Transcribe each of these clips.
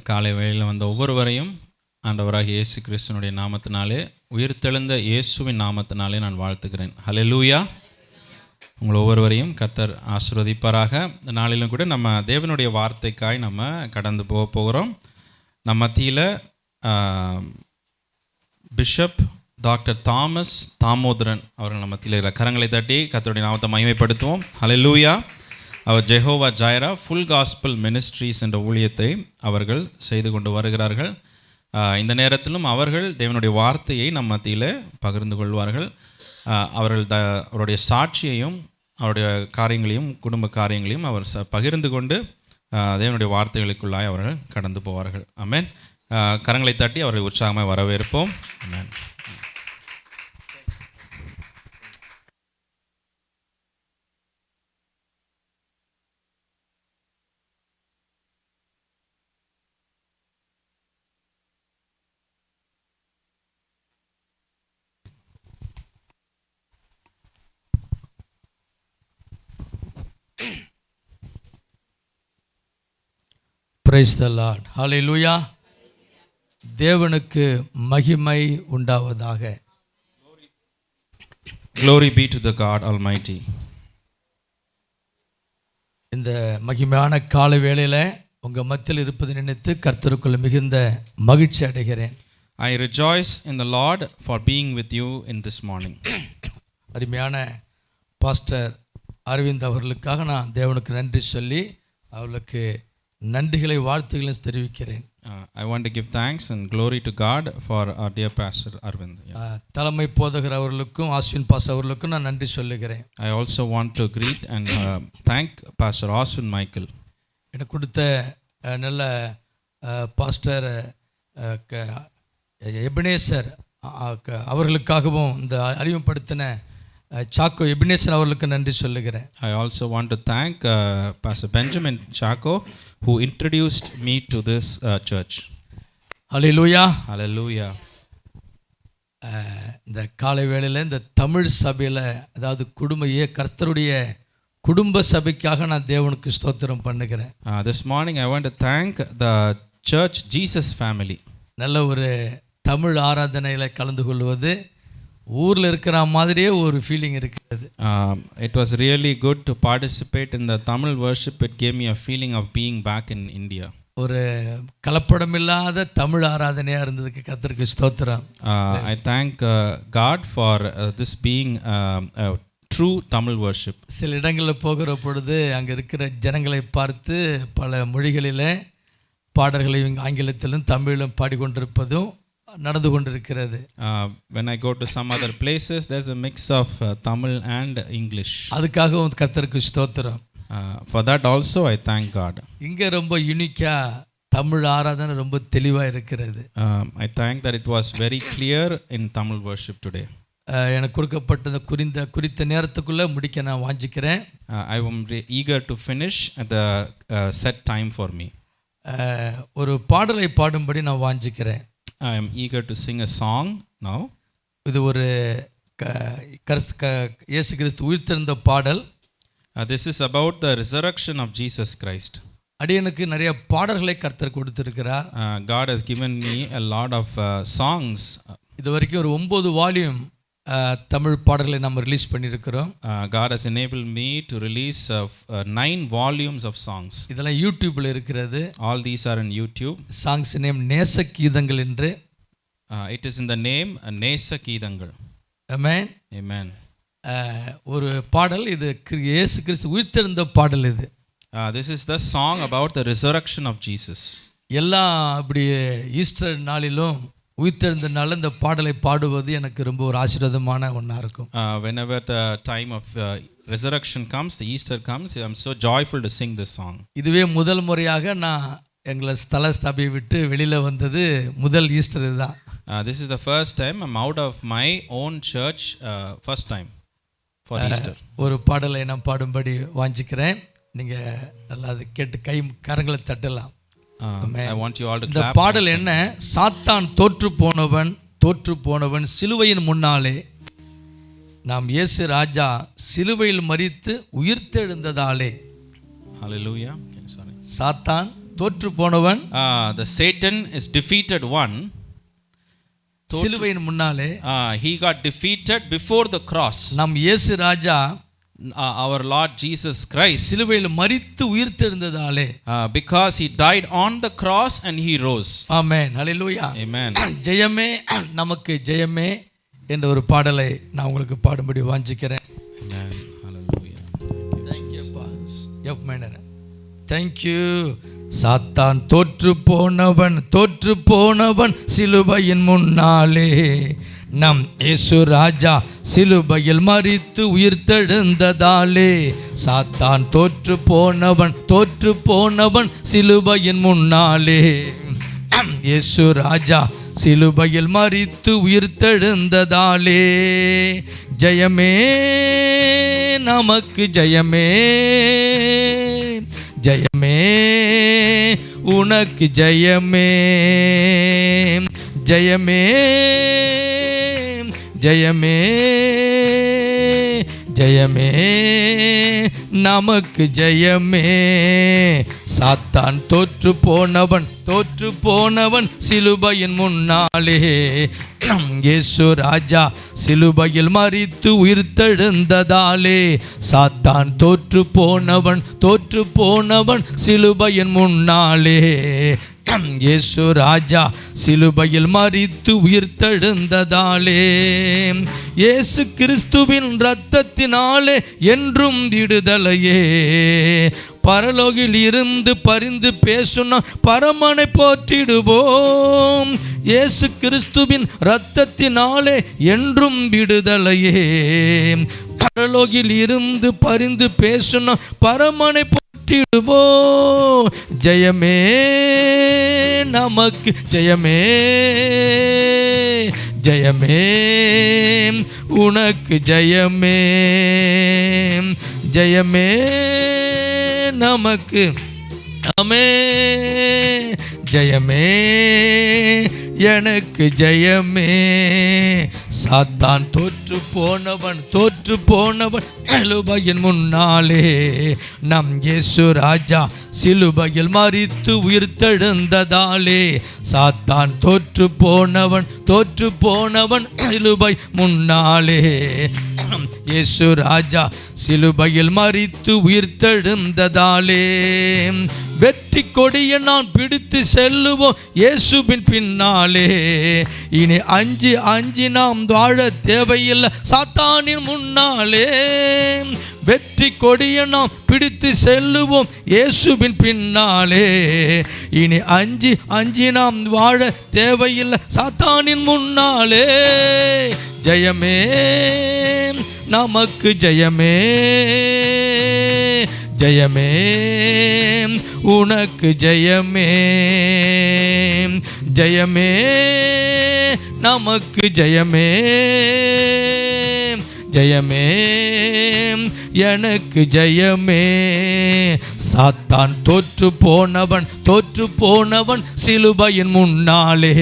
காலை வேளையில் வந்த ஒவ்வொருவரையும் ஆண்டவராகிய இயேசு கிறிஸ்துவினுடைய நாமத்தினாலே, உயிர்த்தெழுந்த இயேசுவின் நாமத்தினாலே நான் வாழ்த்துக்கிறேன். ஹல்லேலூயா. உங்கள் ஒவ்வொருவரையும் கர்த்தர் ஆசீர்வதிப்பாராக. இந்த நாளிலும் கூட நம்ம தேவனுடைய வார்த்தைக்காய் நம்ம கடந்து போகிறோம். நம்ம மத்தியில் பிஷப் டாக்டர் தாமஸ் தாமோதரன் அவர்கள் நம்ம மத்தியில் கரங்களை தட்டி கர்த்தருடைய நாமத்தை மகிமைப்படுத்துவோம். ஹல்லேலூயா. அவர் ஜெஹோவா ஜாயிரா ஃபுல் காஸ்பல் மினிஸ்ட்ரீஸ் என்ற ஊழியத்தை அவர்கள் செய்து கொண்டு வருகிறார்கள். இந்த நேரத்திலும் அவர்கள் தேவனுடைய வார்த்தையை நம் மத்தியில் பகிர்ந்து கொள்வார்கள். அவருடைய சாட்சியையும் அவருடைய காரியங்களையும் குடும்ப காரியங்களையும் அவர் பகிர்ந்து கொண்டு தேவனுடைய வார்த்தைகளுக்குள்ளாய் அவர்கள் கடந்து போவார்கள். ஆமென். கரங்களை தட்டி அவரை உற்சாகமாக வரவேற்போம். ஆமென். Praise the Lord. Hallelujah. தேவனுக்கு மகிமை உண்டாவதாக. Glory be to the God Almighty. இந்த மகிமையான காலை வேளையில் உங்கள் மத்தியில் இருப்பதை நினைத்து கர்த்தருக்குள் மிகுந்த மகிழ்ச்சி அடைகிறேன். I rejoice in the Lord for being with you in this morning. அருமையான பாஸ்டர் அரவிந்த் அவர்களுக்காக நான் தேவனுக்கு நன்றி சொல்லி அவர்களுக்கு நன்றிகளை வாழ்த்துக்களையும் தெரிவிக்கிறேன். I want to give thanks and glory to God for our dear pastor Arvind. தலைமை போதகர் அவர்களுக்கும் ஆஸ்வின் பாஸ்டர் அவர்களுக்கும் நான் நன்றி சொல்லுகிறேன். I also want to greet and thank Pastor Oswin Michael. எனக்கு கொடுத்த நல்ல பாஸ்டர் எபினேசர் அவர்களுக்காகவும் இந்த அறிமுகப்படுத்தின சாக்கோ எபினேசன் அவர்களுக்கு நன்றி சொல்லுகிறேன். I also want to thank Pastor Benjamin Chaco who introduced me to this church. Hallelujah. Hallelujah. இந்த காலை வேளையில் இந்த தமிழ் சபையில் அதாவது கர்த்தருடைய குடும்ப சபைக்காக நான் தேவனுக்கு ஸ்தோத்திரம் பண்ணுகிறேன். This morning I want to thank the church Jesus family. நல்ல ஒரு தமிழ் ஆராதனையில் கலந்து கொள்வது ஊரில் இருக்கிற மாதிரியே ஒரு ஃபீலிங் இருக்கிறது. It was really good to participate in the Tamil worship. It gave me a feeling of being back in India. ஒரு கலப்படமில்லாத தமிழ் ஆராதனையாக இருந்ததுக்கு கர்த்தருக்கு ஸ்தோத்திரம். I thank God for this being a true Tamil worship. சில இடங்களில் போகிற பொழுது அங்கே இருக்கிற ஜனங்களை பார்த்து பல மொழிகளில் பாடல்களையும் ஆங்கிலத்திலும் தமிழிலும் பாடிக்கொண்டிருப்பதும் நடந்து கொண்டிருக்கிறது. When I go to some other places there's a mix of Tamil and English. அதுக்காக கர்த்தருக்கு ஸ்தோத்திரம். For that also I thank God. இங்கே ரொம்ப யூனிக்காக தமிழ் ஆராதனை ரொம்ப தெளிவாக இருக்கிறது. I thank that it was very clear in Tamil worship today. எனக்கு கொடுக்கப்பட்ட குறித்த நேரத்துக்குள்ளே முடிக்க நான் வாஞ்சிக்கிறேன். I am eager to finish at the set time for me. ஒரு பாடலை பாடும்படி நான் வாஞ்சிக்கிறேன். I am eager to sing a song now. இது ஒரு இயேசு கிறிஸ்து உயிர்த்தெழுந்த பாடல். This is about the resurrection of Jesus Christ. அடியனுக்கு நிறைய பாடல்களை கர்த்தர் கொடுத்திருக்கிறார். God has given me a lot of songs. இது வரைக்கும் ஒரு 9 வால்யூம் தமிழ் பாடல்களை நம்ம ரிலீஸ் பண்ணியிருக்கிறோம். God has enabled me to release 9 volumes of songs. இதெல்லாம் யூடியூப்பில் இருக்கிறது. All these are in YouTube. Songs name நேச கீதங்கள் என்று. It is in the name நேச கீதங்கள். Amen. Amen. ஒரு பாடல் இது இயேசு கிறிஸ்து உயிர்த்தெழுந்த பாடல் இது. This is the song about the resurrection of Jesus. எல்லா அப்படி ஈஸ்டர் நாளிலும் உயிர்த்தெழுந்த நாள் இந்த பாடலை பாடுவது எனக்கு ரொம்ப ஒரு ஆசீர்வாதமான ஒன்றா இருக்கும். Whenever the time of resurrection comes, the Easter comes, I am so joyful to sing this song. இதுவே முதல் முறையாக நான் எங்களை ஸ்தல ஸ்தாபியை விட்டு வெளியில் வந்தது முதல் ஈஸ்டர் தான். This is the first time I'm out of my own church, first time for Easter. ஒரு பாடலை நான் பாடும்படி வாஞ்சிக்கிறேன். நீங்கள் நல்லா அதை கேட்டு கரங்களை தட்டலாம். I want you all to clap. இந்த பாடல் என்ன? சாத்தான் தோற்று போனவன் சிலுவையின் முன்னாலே நாம் இயேசு ராஜா சிலுவையில் மரித்து உயிர்த்தெழுந்ததாலே. Hallelujah. சாத்தான் தோற்று போனவன் the Satan is defeated one. சிலுவையின் முன்னாலே He got defeated before the cross. நம் இயேசு ராஜா Our Lord Jesus Christ, சிலுவையில் மரித்து உயிர்த்தெழுந்ததாலே, because he died on the cross and he rose. Amen, hallelujah, Amen. ஜெயமே நமக்கு ஜெயமே என்ற ஒரு பாடலை நான் உங்களுக்கு பாடும்படி வாஞ்சிக்கிறேன். Amen. Hallelujah. Thank you அப்பா. F minor. Thank you. சாத்தான் தோற்று போனவன் சிலுவையின் முன்னாலே, நம் இயேசு ராஜா சிலுவையில் மரித்து உயிர்த்தெழுந்ததாலே. சாத்தான் தோற்று போனவன் சிலுவையின் முன்னாலே, இயேசு ராஜா சிலுவையில் மரித்து உயிர்த்தெழுந்ததாலே. ஜெயமே நமக்கு ஜெயமே, ஜெயமே உனக்கு ஜெயமே, ஜெயமே ஜெயமே ஜெயமே நமக்கு ஜெயமே. சாத்தான் தோற்று போனவன் சிலுவையின் முன்னாலே, இயேசு ராஜா சிலுவையில் மரித்து உயிர்த்தெழுந்ததாலே. சாத்தான் தோற்று போனவன் சிலுவையின் முன்னாலே, இயேசு ராஜா சிலுவையில் மரித்து உயிர்த்தெழுந்ததாலே. இயேசு கிறிஸ்துவின் இரத்தத்தினாலே என்றும் விடுதலையே, பரலோகில் இருந்து பரிந்து பேசுனா பரமனை போற்றிடுவோம். இயேசு கிறிஸ்துவின் இரத்தத்தினாலே என்றும் விடுதலையே, பரலோகில் இருந்து பரிந்து பேசுனா பரமனை போற்றிடுவோம். ஜெயமே நமக்கு ஜெயமே, ஜெயமே உனக்கு ஜெயமே, ஜெயமே நமக்கு ஆமே, ஜெயமே எனக்கு ஜெயமே. சாத்தான் தோற்று போனவன் சிலுவையின் முன்னாலே, நம் இயேசு ராஜா சிலுவையில் மரித்து உயிர்த்தெழுந்ததாலே. சாத்தான் தோற்று போனவன் சிலுவை முன்னாலே, இயேசு ராஜா சிலுவையில் மரித்து உயிர்த்தெழுந்ததாலே. வெற்றி கொடியை நான் பிடித்து செல்லுவோம் இயேசுவின் பின்னாலே. இனி அஞ்சி நாம் வாழ தேவையில்லை சாத்தானின் முன்னாலே. வெற்றி கொடியை நாம் பிடித்து செல்லுவோம் இயேசுவின் பின்னாலே. இனி அஞ்சி நாம் வாழ தேவையில்லை சாத்தானின் முன்னாலே. ஜெயமே நமக்கு ஜெயமே, ஜெயமே உனக்கு ஜெயமே, ஜெயமே நமக்கு ஜெயமே, ஜெயமே எனக்கு ஜெயமே. சாத்தான் தோற்று போனவன் சிலுவையின் முன்னாலே,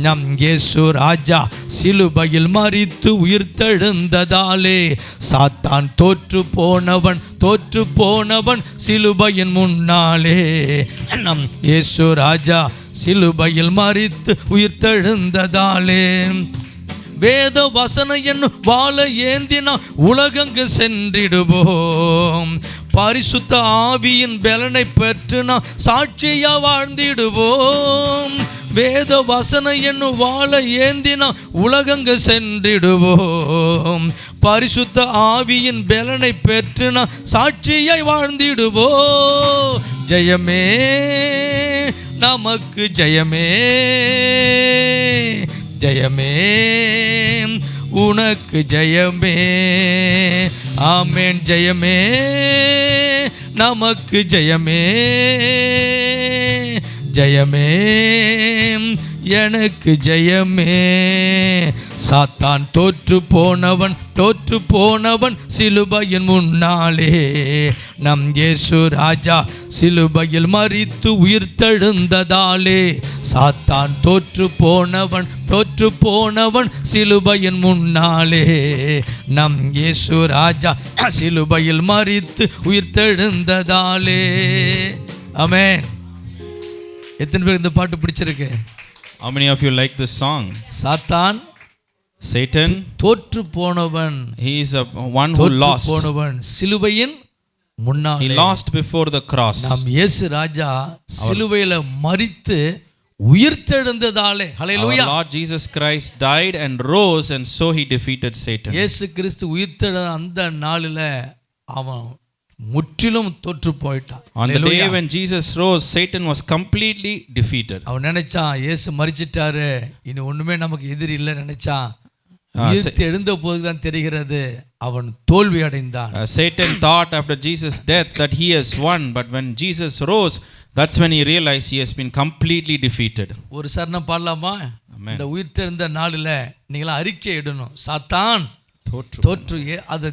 நம் இயேசு ராஜா சிலுவையில் மரித்து உயிர்த்தெழுந்ததாலே. சாத்தான் தோற்று போனவன் சிலுவையின் முன்னாலே, நம் இயேசு ராஜா சிலுவையில் மரித்து உயிர்த்தெழுந்ததாலே. வேத வசனம் என்னும் வாழ ஏந்தினா உலகங்கு சென்றிடுவோம். பரிசுத்த ஆவியின் பலனை பெற்று நாம் சாட்சியா வாழ்ந்திடுவோம். வேத வசனம் என்னும் வாழ ஏந்தினா உலகங்கு சென்றிடுவோம். பரிசுத்த ஆவியின் பலனை பெற்று நாம் சாட்சியாய் வாழ்ந்திடுவோம். ஜெயமே நமக்கு ஜெயமே, ஜெயமே உனக்கு ஜெயமே. ஆமென். ஜெயமே நமக்கு ஜெயமே, ஜெயமே எனக்கு ஜெயமே. சாத்தான் தோற்று போனவன் சிலுவையின் முன்னாலே, நம் இயேசு ராஜா சிலுவையில் மரித்து உயிர்த்தெழுந்ததாலே. சாத்தான் தோற்று போனவன் சிலுவையின் முன்னாலே, நம் இயேசு ராஜா சிலுவையில் மரித்து உயிர்த்தெழுந்ததாலே. ஆமென். எத்தனை பேர் இந்த பாட்டு பிடிச்சிருக்கு? How many of you like this song? சாத்தான் Satan, தோற்று போனவன், he is a one who lost. போனவன் சிலுவையின் He முன்னாலே. lost before the cross. நாம் இயேசு ராஜா சிலுவையில மரித்து உயிர்த்தெழுந்ததாலே, Our hallelujah, Lord Jesus Christ died and rose, and so he defeated Satan. இயேசு கிறிஸ்து உயிர்த்தெழ அந்த நாளில அவன் முற்றிலும் தோற்று போயிட்டான். On the day when Jesus rose, Satan was completely defeated. அவன் நினைச்சான் இயேசு மரிச்சிட்டாரு, இனி ஒண்ணுமே நமக்கு எதிரி இல்லை நினைச்சான். உயிர்த்து எழுந்த போதுதான் தெரிகிறது அவன் தோல்வி அடைந்தான். Satan thought after Jesus' death that he has won, but when Jesus rose, that's when he realized he has been completely defeated. ஒரு சரணம் பாடலாமா? இந்த உயிர்த்தெழுந்த நாளில் நீங்களாம் அறிக்கை இடணும், சாத்தான் தோற்று. அது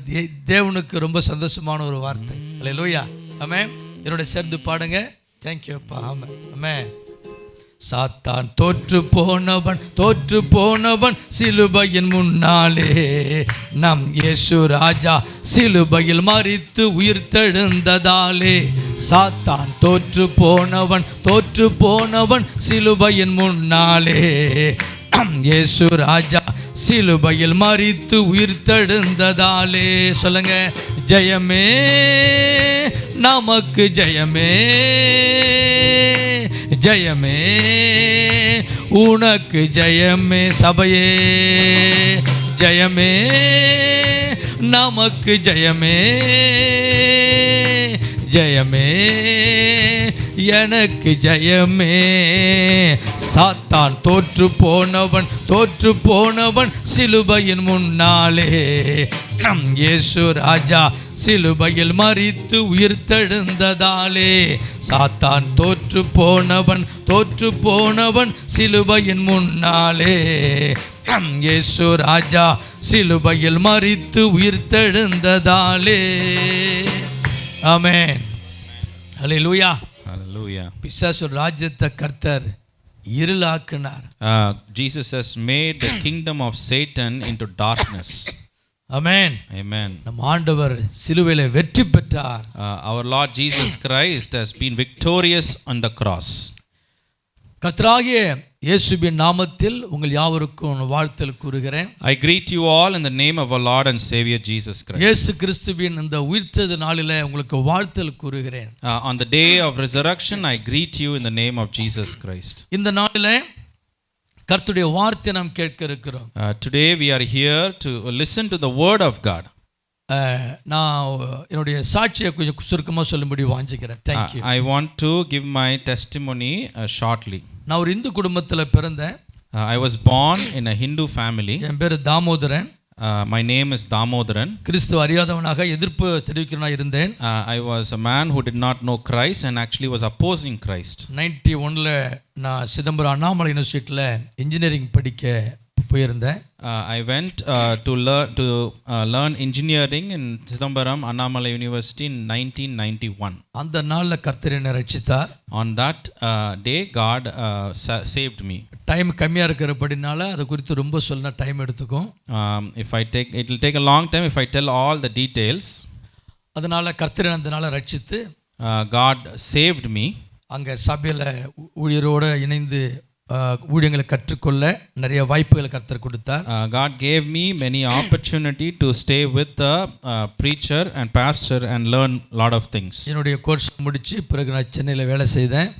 தேவனுக்கு ரொம்ப சந்தோஷமான ஒரு வார்த்தை. அல்லேலூயா, ஆமென். என்னோட சேர்ந்து பாடுங்க. தேங்க்யூ அப்பா. ஆமென், ஆமென். சாத்தான் தோற்று போனவன் சிலுவையின் முன்னாலே, நம் இயேசு ராஜா சிலுவையில் மரித்து உயிர்த்தெழுந்ததாலே. சாத்தான் தோற்று போனவன் சிலுவையின் முன்னாலே, நம் இயேசு ராஜா சிலுவையில் மரித்து உயிர்த்தெழுந்ததாலே. சொல்லுங்க, ஜெயமே நமக்கு, ஜெயமே ஜெயமே உனக்கு, ஜெயமே சபையே, ஜெயமே நமக்கு, ஜெயமே ஜெயமே எனக்கு, ஜெயமே. சாத்தான் தோற்று போனவன் சிலுவையின் முன்னாலே, நம் இயேசு ராஜா சிலுவையில் மரித்து உயிர்த்தெழுந்ததாலே. சாத்தான் தோற்று போனவன் சிலுவையின் முன்னாலே, நம் இயேசு ராஜா சிலுவையில் மரித்து உயிர்த்தெழுந்ததாலே. ஆமென், ஹல்லேலூயா, Hallelujah. பிசாசு ராஜ்யத்தை கர்த்தர் இருளாக்கினார். Jesus has made the kingdom of Satan into darkness. Amen, Amen. நம் ஆண்டவர் சிலுவையில வெற்றி பெற்றார். Our Lord Jesus Christ has been victorious on the cross. கர்த்தராகிய இயேசுவின் நாமத்தில் உங்கள் யாவருக்கும் வாழ்த்தல் கூறுகிறேன். I greet you all in the name of our Lord and Savior Jesus Christ. இயேசு கிறிஸ்துவின் இந்த உயிர்த்தெழுந்த நாளிலே உங்களுக்கு வாழ்த்தல் கூறுகிறேன். On the day of resurrection, I greet you in the name of Jesus Christ. இந்த நாளிலே கர்த்தருடைய வார்த்தை நாம் கேட்க இருக்கிறோம். Today we are here to listen to the word of God. நான் என்னுடைய சாட்சியை கொஞ்சம் சுருக்கமாக சொல்லும்படி வாஞ்சிக்கிறேன். Thank you. I want to give my testimony shortly. நான் ஒரு இந்து குடும்பத்தில் பிறந்தேன். I was born in a Hindu family. என் பேர் Damodaran. My name is Damodaran. கிறிஸ்துவ அறியாதவனாக எதிர்ப்பு தெரிவிக்கிறவனா இருந்தேன். I was a man who did not know Christ and actually was opposing Christ. 91ல நான் சிதம்பரம் அண்ணாமலை யூனிவர்சிட்டியில் இன்ஜினியரிங் படிக்க போயிருந்தேன். I went to learn engineering in Chidambaram Annamalai University in 1991. அந்த நாளில் கர்த்தர் என்னை ரட்சித்தார். On that day, God saved me. Time கம்மியாக இருக்கிறபடினால அதை குறித்து ரொம்ப சொல்ல டைம் எடுத்துக்கும். It will take a long time if I tell all the details. அதனால் கர்த்தர் அந்த நாளை ரட்சித்து God saved me. அங்கே சபையில் ஊழியரோடு இணைந்து ஊழியங்களை கற்றுக்கொள்ள நிறைய வாய்ப்புகளை கர்த்தர் கொடுத்தார். God gave me many opportunity to stay with the preacher and pastor and learn lot of things. என்னுடைய கோர்ஸ் முடிச்சு பிறகு நான் சென்னையில் வேலை செய்தேன்.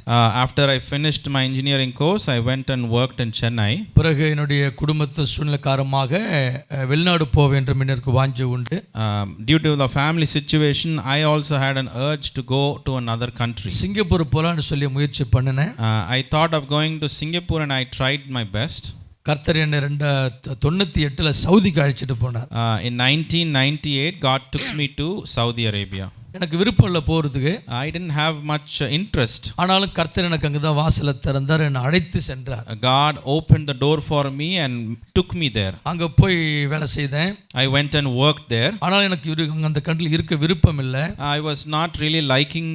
After I finished my engineering course, I went and worked in Chennai. பிறகு என்னுடைய குடும்பத்து சூழ்நிலை காரணமாக வெளிநாடு போக வேண்டும் என்று வாஞ்சு உண்டு. Due to the family situation, I also had an urge to go to another country. Singapore போலான்னு சொல்லி முயற்சி பண்ணினேன். I thought of going to Singapore and I tried my best. கர்த்தர் என்னை 98ல் சவுதிக்கு அழைச்சிட்டு போனார். In 1998, God took me to Saudi Arabia. எனக்கு விருப்பம் இல்லை போகிறதுக்கு. I didn't have much interest. ஆனாலும் கர்த்தர் எனக்கு அங்கே தான் வாசலை திறந்தார், என்னை அழைத்து சென்றார். God opened the door for me and took me there. அங்கே போய் வேலை செய்தேன். I went and worked there. ஆனால் எனக்கு அந்த கண்ட்ரியில் இருக்க விருப்பம் இல்லை. I was not really liking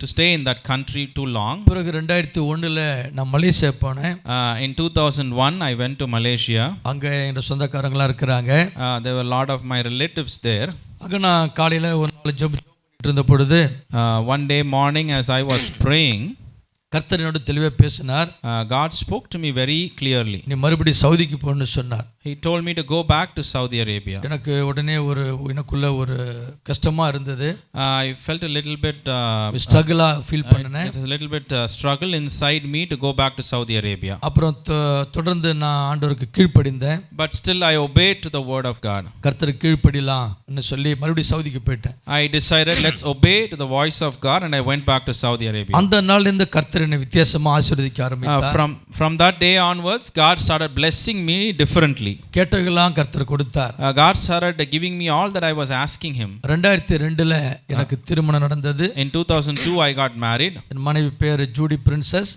to stay in that country too long. பிறகு 2001ல் நான் மலேசியா போனேன். In 2001, I went to Malaysia. அங்கே என்னோட சொந்தக்காரங்களாம் இருக்கிறாங்க. There were a lot of my relatives there. அங்கே நான் காலையில் ஒரு நாள் ஜெபம் இருந்த பொழுது one day morning as I was praying, கர்த்தர் என்னோட தெளிவாக பேசினார். God spoke to me very clearly. நீ மறுபடியும் சவுதிக்கு போன்னு சொன்னார். He told me to go back to Saudi Arabia. எனக்கு உடனே எனக்குள்ள ஒரு கஷ்டமா இருந்தது. I felt a little bit ஸ்ட்ரகிளா ஃபீல் பண்ணேன். It was a little bit struggle inside me to go back to Saudi Arabia. அப்புறம் தொடர்ந்து நான் ஆண்டவருக்கு கீழ்ப்படிந்தேன். But still I obeyed to the word of God. கர்த்தருக்கு கீழ்ப்படிலாம்னு சொல்லி மறுபடியும் சவுதிக்கு போயிட்டேன். I decided let's obey to the voice of God and I went back to Saudi Arabia. அந்த நாள்ல இருந்து கர்த்தர் என்னை வித்தியாசமா ஆசீர்வதிக்க ஆரம்பித்தார். From that day onwards God started blessing me differently. கேட்டதெல்லாம் கர்த்தர் கொடுத்தார். God started giving me all that I was asking him. 2002ல எனக்கு திருமணம் நடந்தது. In 2002 I got married. என் மனைவி பேர் Judy princess.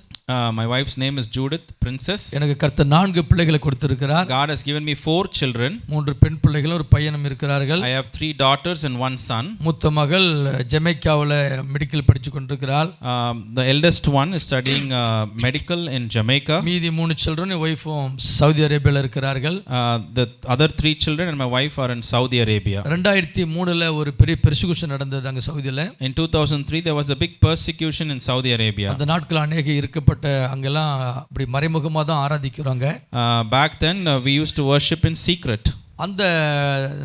My wife's name is Judith Princess. எனக்கு கர்த்தர் 4 பிள்ளைகளை கொடுத்திருக்கிறார். God has given me 4 children. 3 பெண் பிள்ளைகளும் ஒரு பையனும் இருக்கிறார்கள். I have 3 daughters and 1 son. மூத்த மகள் ஜமைக்காவுல மெடிக்கல் படிச்சு கொண்டிருக்கிறாள். The eldest one is studying medical in Jamaica. மீதி 3 children வைஃபும் சவுதி அரேபியால இருக்கிறார்கள். The other 3 children and my wife are in Saudi Arabia. 2003ல ஒரு பெரிய பெர்சிக்யூஷன் நடந்தது அங்க சவுதியில. In 2003 there was a big persecution in Saudi Arabia. அந்த நாட்கள் அநேக இருக்கப்பட்ட அங்கெல்லாம் அப்படி மறைமுகமா தான் ஆராதிக்குறாங்க. Back then we used to worship in secret. அந்த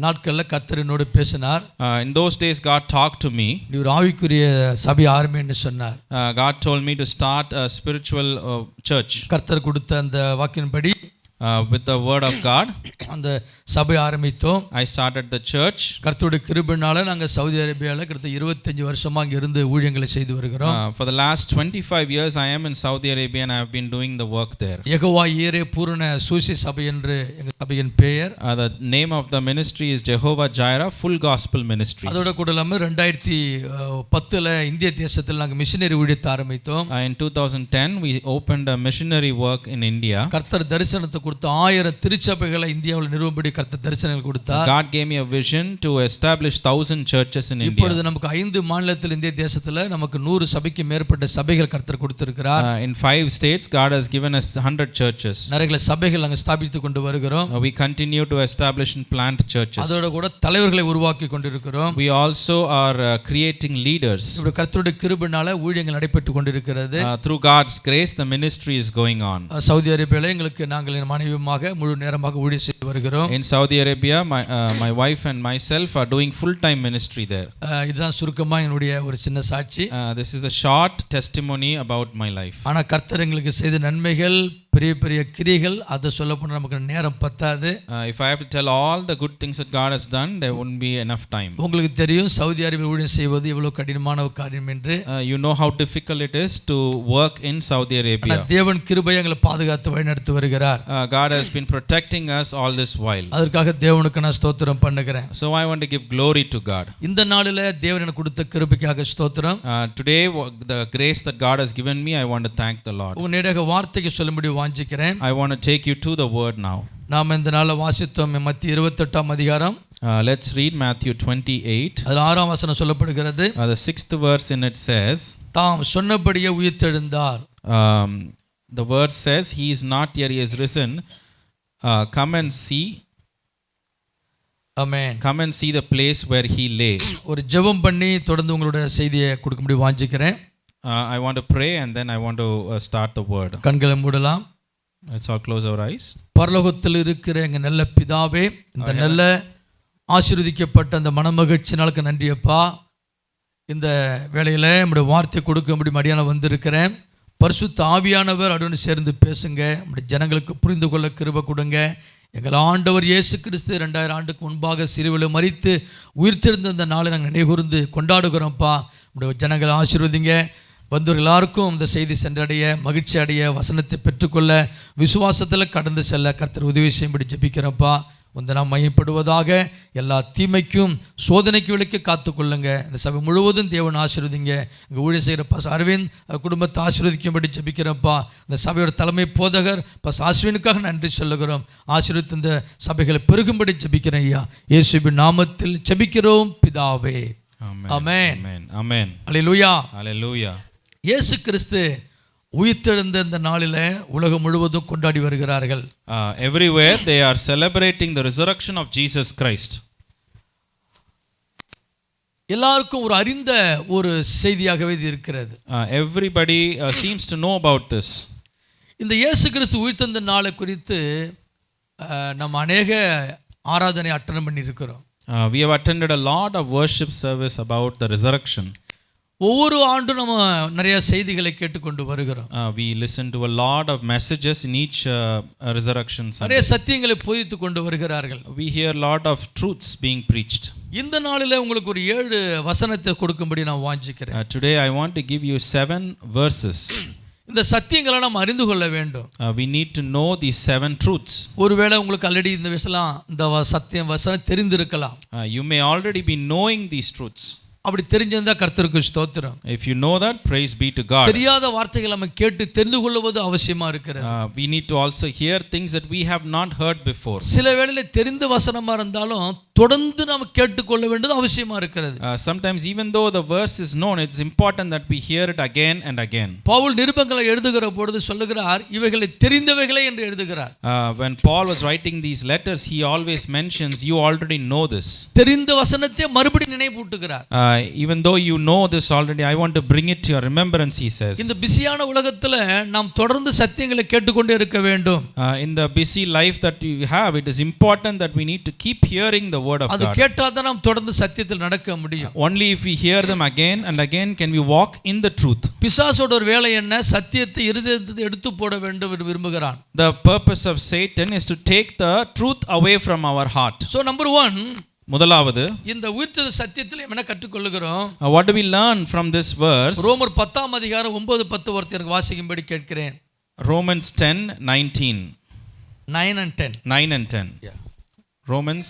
நாட்கள்ல கர்த்தர் என்னோடு பேசினார். In those days God talked to me. நீ ஒரு ஆவிக்குரிய சபை ஆரம்பின்னு சொன்னார். God told me to start a spiritual church. கர்த்தர் கொடுத்த அந்த வாக்கின்படி with the word of God அந்த சபை ஆரம்பித்தோம். I started the church. கர்த்தருடைய கிருபையினால நாங்க சவுதி அரேபியால கிட்ட 25 வருஷமா அங்க இருந்து ஊழியங்களை செய்து வருகிறோம். For the last 25 years I am in Saudi Arabia and I have been doing the work there. Jehovah ஈரே பூரண சுவிசேஷ சபை என்று எங்க சபையின் பெயர். The name of the ministry is Jehovah Jireh Full Gospel Ministries. அதோட கூட இல்லாம 2010ல இந்திய தேசத்தில் நாங்க மிஷனரி ஊழியத்தை ஆரம்பித்தோம். In 2010 we opened a missionary work in India. கர்த்தர் தரிசனத்தை கொடுத்த 1000 திருச்சபைகளை இந்தியாவில் நிறுவும்படி கர்த்தர் தரிசனங்கள் கொடுத்தார். God gave me a vision to establish 1000 churches in India. இப்பொழுது நமக்கு 5 மாநிலத்தில் இந்திய தேசத்துல நமக்கு 100 சபைக்கு மேற்பட்ட சபைகள் கர்த்தர் கொடுத்திருக்கிறார். In 5 states God has given us 100 churches. நிறைய சபைகள் நாங்க ஸ்தாபித்துக் கொண்டு வருகிறோம். We continue to establish and plant churches. அதோட கூட தலைவர்களை உருவாக்கி கொண்டிருக்கிறோம். We also are creating leaders. இப்படி கர்த்தருடைய கிருபையினால ஊழியங்கள் நடைபெற்றுக் கொண்டிருக்கிறது. Through God's grace the ministry is going on. Saudi அரேபியால எங்களுக்கு நாங்கள் மனைவியுமாக முழு நேரமாக ஊழியம் செய்து வருகிறோம். In Saudi Arabia my wife and myself are doing full time ministry there. இதுதான் சுருக்கமா என்னுடைய ஒரு சின்ன சாட்சி. This is a short testimony about my life. ஆனா கர்த்தர் எங்களுக்கு செய்த நன்மைகள் பெரிய பெரிய கிரியைகள் அதை சொல்ல போனா நமக்கு நேரம் பத்தாது. If I have to tell all the good things that God has done there wouldn't be enough time. உங்களுக்கு தெரியும் சவுதி அரேபியா ஊழியம் செய்வது எவ்வளவு கடினமான ஒரு காரியம் என்று. You know how difficult it is to work in Saudi Arabia. தேவன் கிருபையை எங்களை பாதுகாத்து வழிநடத்தி வருகிறார். God has been protecting us all this while. அதற்காக தேவனுக்கு நான் ஸ்தோத்திரம் பண்ணுகிறேன். So I want to give glory to God. இந்த நாளிலே தேவன் எனக்கு கொடுத்த கிருபைக்காக ஸ்தோத்திரம். Today the grace that God has given me I want to thank the Lord. உன்னிடக வார்த்தைக்கு சொல்லும்படி வாஞ்சிக்கிறேன். I want to take you to the word now. நாம் இந்த நாளில் வாசித்தோம் மத்திய 28ஆம் அதிகாரம். Let's read Matthew 28. அதில் 6ஆம் வசனம் சொல்லப்படுகிறது. The 6th verse in it says, தாம் சொன்னபடியே உயிர்த்தெழுந்தார். The word says he is not here, he is risen. Come and see. Amen. Come and see the place where he lay. ஒரு ஜெபம் பண்ணி தொடர்ந்து உங்களுடைய செய்தியை கொடுக்கும்படி வாஞ்சிக்கிறேன். I want to pray and then I want to start the word. கண்களை மூடலாம். Let's all close our eyes. பரலோகத்தில் இருக்கிற எங்க நல்ல பிதாவே, இந்த நல்ல ஆசீர்வதிக்கப்பட்ட அந்த மனமகிழ்ச்சி நாளுக்கு நன்றி அப்பா. இந்த வேளையில நம்முடைய வார்த்தை கொடுக்கும்படி மடியான வந்திருக்கிறேன். பரிசுத்த ஆவியானவர் அதோடு சேர்ந்து பேசுங்க. நம்முடைய ஜனங்களுக்கு புரிந்து கொள்ள கிருபை கொடுங்க. எங்கள் ஆண்டவர் இயேசு கிறிஸ்து 2000 ஆண்டுக்கு முன்பாக சிலுவையில் மரித்து உயிர்த்தெழுந்த அந்த நாளை நாங்கள் நினைவுகூர்ந்து கொண்டாடுகிறோம்ப்பா. நம்முடைய ஜனங்களை ஆசீர்வதிங்க. வந்தவர் எல்லாருக்கும் இந்த செய்தி சென்றடைய, மகிழ்ச்சி அடைய, வசனத்தை பெற்றுக்கொள்ள, விசுவாசத்தில் கடந்து செல்ல கர்த்தர் உதவி செய்யும்படி ஜெபிக்கிறோம்ப்பா. உந்த நாம் மையப்படுவதாக. எல்லா தீமைக்கும் சோதனைக்கு விலக்கி காத்துக்கொள்ளுங்க. இந்த சபை முழுவதும் தேவன் ஆசீர்வதிங்க. இங்கே ஊழியர் செய்கிற பாஸ் அரவிந்த் குடும்பத்தை ஆசீர்வதிக்கும்படி ஜெபிக்கிறோம்ப்பா. இந்த சபையோட தலைமை போதகர் பாஸ் அஸ்வினுக்காக நன்றி சொல்லுகிறோம். ஆசீர்வதித்து இந்த சபைகளை பெருகும்படி ஜெபிக்கிறேன் ஐயா. இயேசுவின் நாமத்தில் ஜெபிக்கிறோம் பிதாவே. ஆமென். Amen. அல்லேலூயா. Hallelujah. இயேசு கிறிஸ்து உயிர்த்தெழுந்த இந்த நாளில் உலகம் முழுவதும் கொண்டாடி வருகிறார்கள். Everywhere they are celebrating the resurrection of Jesus Christ. எல்லாருக்கும் ஒரு அறிந்த ஒரு செய்தியாகவே இது இருக்கிறது. Everybody seems to know about this. இந்த இயேசு கிறிஸ்து உயிர்த்தெழுந்த நாளை குறித்து நம்ம அநேக ஆராதனை அட்டெண்ட் பண்ணியிருக்கிறோம். We have attended a lot of worship service about the resurrection. ஒவ்வொரு ஆண்டும் நம்ம நிறைய செய்திகளை கேட்டுக்கொண்டு வருகிறோம். We listen to a lot of messages in each resurrection Sunday. நிறைய சத்தியங்களை போதித்து கொண்டு வருகிறார்கள். We hear a lot of truths being preached. இந்த நாளிலே உங்களுக்கு ஒரு 7 வசனத்தை கொடுக்கும்படி நான் வாஞ்சிக்கிறேன். Today I want to give you 7 verses. இந்த சத்தியங்களை நாம் அறிந்து கொள்ள வேண்டும். We need to know these 7 truths. ஒருவேளை உங்களுக்கு ஆல்ரெடி இந்த விஷயம் இந்த வசனம் தெரிந்திருக்கலாம். You may already be knowing these truths. அப்படி தெரிஞ்சிருந்தா கர்த்தருக்கு ஸ்தோத்திரம். If you know that, praise be to God. தெரியாத வார்த்தைகளை நம்ம கேட்டு தெரிந்து கொள்வது அவசியமா இருக்கிறது. We need to also hear things that we have not heard before. சில வேளையில தெரிந்த வசனமா இருந்தாலும் தொடர்ந்து நாம் கேட்டுக்கொள்ள வேண்டியது அவசியமா இருக்கிறது. Sometimes even though the verse is known, it's important that we hear it again and again. Pavul நிருபங்களை எழுதுகிற பொழுது சொல்லுகிறார், இவைகளை தெரிந்தவைகளே என்று எழுதுகிறார். When Paul was writing these letters, he always mentions, you already know this. தெரிந்த வசனத்தை மறுபடியும் நினைவூட்டுகிறார். Even though you know this already, I want to bring it to your remembrance, he says. இந்த பிஸியான உலகத்துல நாம் தொடர்ந்து சத்தியங்களை கேட்டுக்கொண்டே இருக்க வேண்டும். In the busy life that you have, it is important that we need to keep hearing the word of God. அது கேட்டாதான் நாம் தொடர்ந்து சத்தியத்தில் நடக்க முடியும். Only if we hear them again and again can we walk in the truth. பிசாசோட ஒரு வேலை என்ன? சத்தியத்தை இருதயத்தில் எடுத்து போட வேண்டும் என்று விரும்புகிறான். The purpose of Satan is to take the truth away from our heart. So number 1, முதலாவது இந்த உயிர்த்தெழுந்த சத்தியத்தில் என்ன கற்றுக்கொள்கிறோம்? What do we learn from this verse? ரோமர் 10 அதிகாரம் 9-10 வார்த்தையை வாசிக்கும்படி கேட்கிறேன். Romans 10:19. 9 and 10. 9 and 10. Yeah. Romans.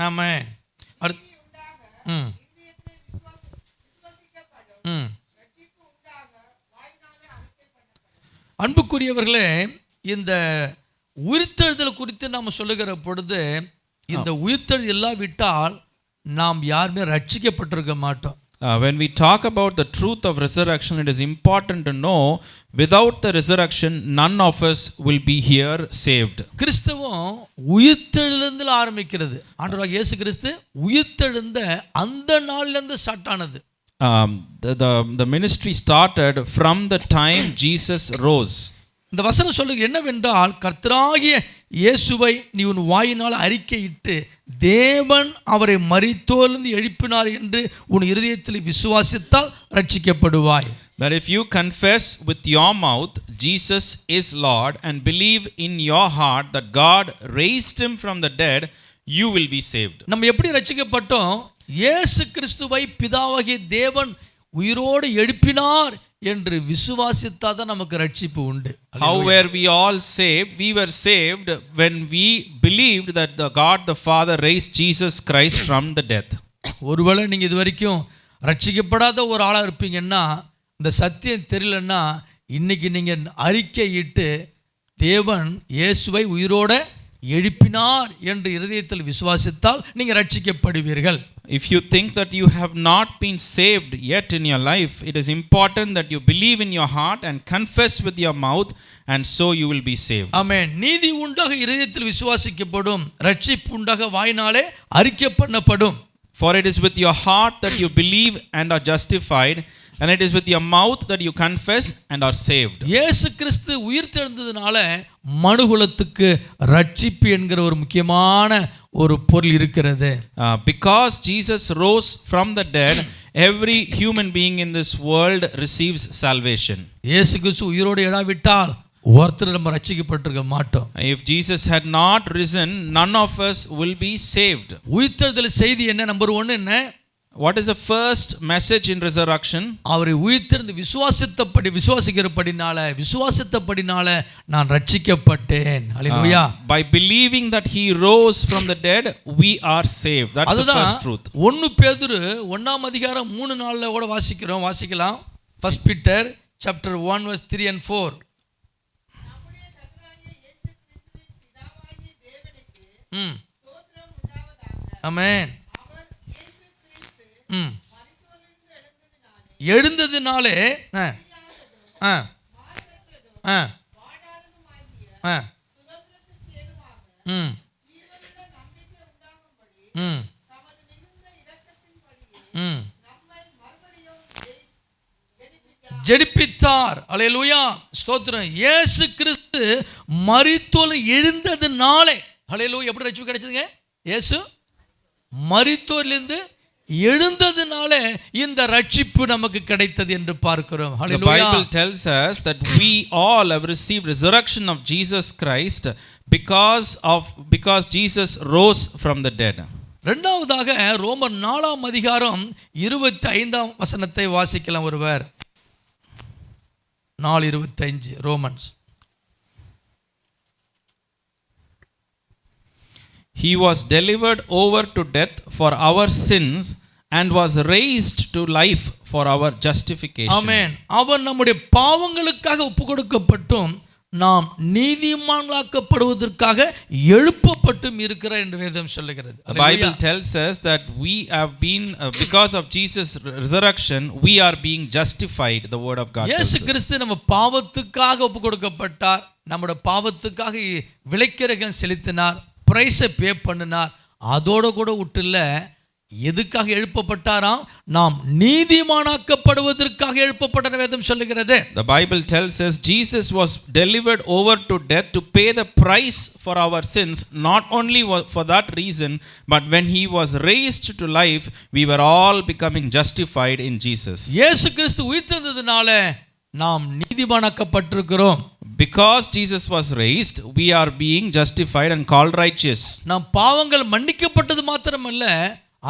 ஆமென். அன்புக்குரியவர்களே, இந்த உயிர்த்தெழுதல் குறித்து நாம் சொல்லுகிற பொழுது இந்த உயிர்த்தெழுதல் இல்லாவிட்டால் நாம் யாருமே ரட்சிக்கப்பட்டிருக்க மாட்டோம். When we talk about the truth of resurrection, it is important to know without the resurrection none of us will be here saved. கிறிஸ்தவம் உயிர்த்தெழுதலில் ஆரம்பிக்கிறது. ஆண்டவராகிய இயேசு கிறிஸ்து உயிர்த்தெழுந்த அந்த நாளிலிருந்து ஸ்டார்ட் ஆனது. The ministry started from the time Jesus rose. இந்த வசனம் சொல்லுது என்னவென்றால், கர்த்தராகிய இயேசுவை நீ உன் வாயினால் அறிக்கையிட்டு தேவன் அவரை மரித்தோரிலிருந்து எழுப்பினார் என்று உன் இருதயத்தில் விசுவாசித்தால் ரட்சிக்கப்படுவாய். That if you confess with your mouth Jesus is Lord and believe in your heart that God raised him from the dead, you will be saved. நம்ம எப்படி ரட்சிக்கப்பட்டோம்? இயேசு கிறிஸ்துவை பிதாவாகிய தேவன் உயிரோடு எழுப்பினார் என்று விசுவாசித்தாதான் நமக்கு ரட்சிப்பு உண்டு. How were we all saved? We were saved when we believed that the God the Father raised Jesus Christ from the death. ஒருவேளை நீங்க இதுவரைக்கும் ரட்சிக்கப்படாத ஒரு ஆளா இருப்பீங்கன்னா, இந்த சத்தியம் தெரியலன்னா, இன்னைக்கு நீங்க அறிக்கையிட்டு தேவன் இயேசுவை உயிரோட எழுப்பினார் என்று இருதயத்தில் விசுவாசித்தால் நீங்க ரட்சிக்கப்படுவீர்கள். If you think that you have not been saved yet in your life, it is important that you believe in your heart and confess with your mouth, and so you will be saved. ஆமென். நீதி உண்டாக இருதயத்தில் விசுவாசிக்கப்படும், ரட்சிப்பு உண்டாக வாயினாலே அறிக்கை பண்ணப்படும். For it is with your heart that you believe and are justified, and it is with your mouth that you confess and are saved. இயேசு கிறிஸ்து உயிர்த்தெழுந்ததனால மனுகுலத்துக்கு ரட்சிப்பு என்கிற ஒரு முக்கியமான ஒரு பொருள் இருக்கிறது. Because Jesus rose from the dead, every human being in this world receives salvation. இயேசு கிறிஸ்து உயிரோடு எழாவிட்டால் ஒருத்தர் நம்ம ரட்சிக்கப்பட்டிருக்க மாட்டோம். If Jesus had not risen, none of us will be saved. உயிர்த்தெழுதல் செய்தி என்ன? நம்பர் 1 என்ன? What is the first message in resurrection? அவரை உயிர்த்தெழுந்து விசுவாசித்தபடினால நான் ரட்சிக்கப்பட்டேன். ஹல்லேலூயா. By believing that he rose from the dead, we are saved. That's the first truth. 1 பேதுரு 1 அதிகாரம் 3-4 கூட வாசிக்கலாம். 1 Peter chapter 1 verse 3 and 4. ஆமென். எழுந்ததினாலே ஆ ஆ ஆ ம் ம் ம் ஜெடிப்பித்தார். அல்லேலூயா, ஸ்தோத்திரம். இயேசு கிறிஸ்து மரித்தோர் எழுந்ததுனாலே, அல்லேலூயா, எப்படி ரட்சிப்பு கிடைச்சதுங்க? இயேசு மரித்தோரிலிருந்து எழுந்ததுனாலே இந்த ரட்சிப்பு நமக்கு கிடைத்தது என்று பார்க்கிறோம். The Bible tells us that we all have received resurrection of Jesus Christ because Jesus rose from the dead. இரண்டாவதாக ரோமர் 4ஆம் அதிகாரம் 25ஆம் வசனத்தை வாசிக்கலாம் ஒருவர். 4:25 Romans. He was delivered over to death for our sins and was raised to life for our justification. ஆமென். அவர் நம்முடைய பாவங்களுக்காக ஒப்புக்கொடுக்கப்பட்டும் நாம் நீதிமான்களாக்கப்படுவதற்காக எழுப்பப்பட்டும் இருக்கிறார் என்று வேதம் சொல்லுகிறது. The Bible tells us that we have been because of Jesus resurrection we are being justified, the word of God. இயேசு கிறிஸ்து நம்ம பாவத்துக்காக ஒப்புக்கொடுக்கப்பட்டார், நம்முடைய பாவத்துக்காக விலைக்கிரயம் செலுத்தினார், பிரைஸை பே பண்ணினார். அதோட கூட விட்டுல எதுக்காக எழுப்பப்பட்டாராம்? நாம் நீதிமானாக்கப்படுவதற்காக எழுப்பப்பட்ட வேதம் சொல்லுகிறது. The Bible tells us Jesus was delivered over to death to pay the price for our sins, not only for that reason but when he was raised to life we were all becoming justified in Jesus. இயேசு கிறிஸ்து உயிர்த்தெழுந்ததினால நாம் நீதிமானாக்கப்பட்டிருக்கிறோம். Because Jesus was raised we are being justified and called righteous. நம் பாவங்கள் மன்னிக்கப்பட்டது மாத்திரமல்ல,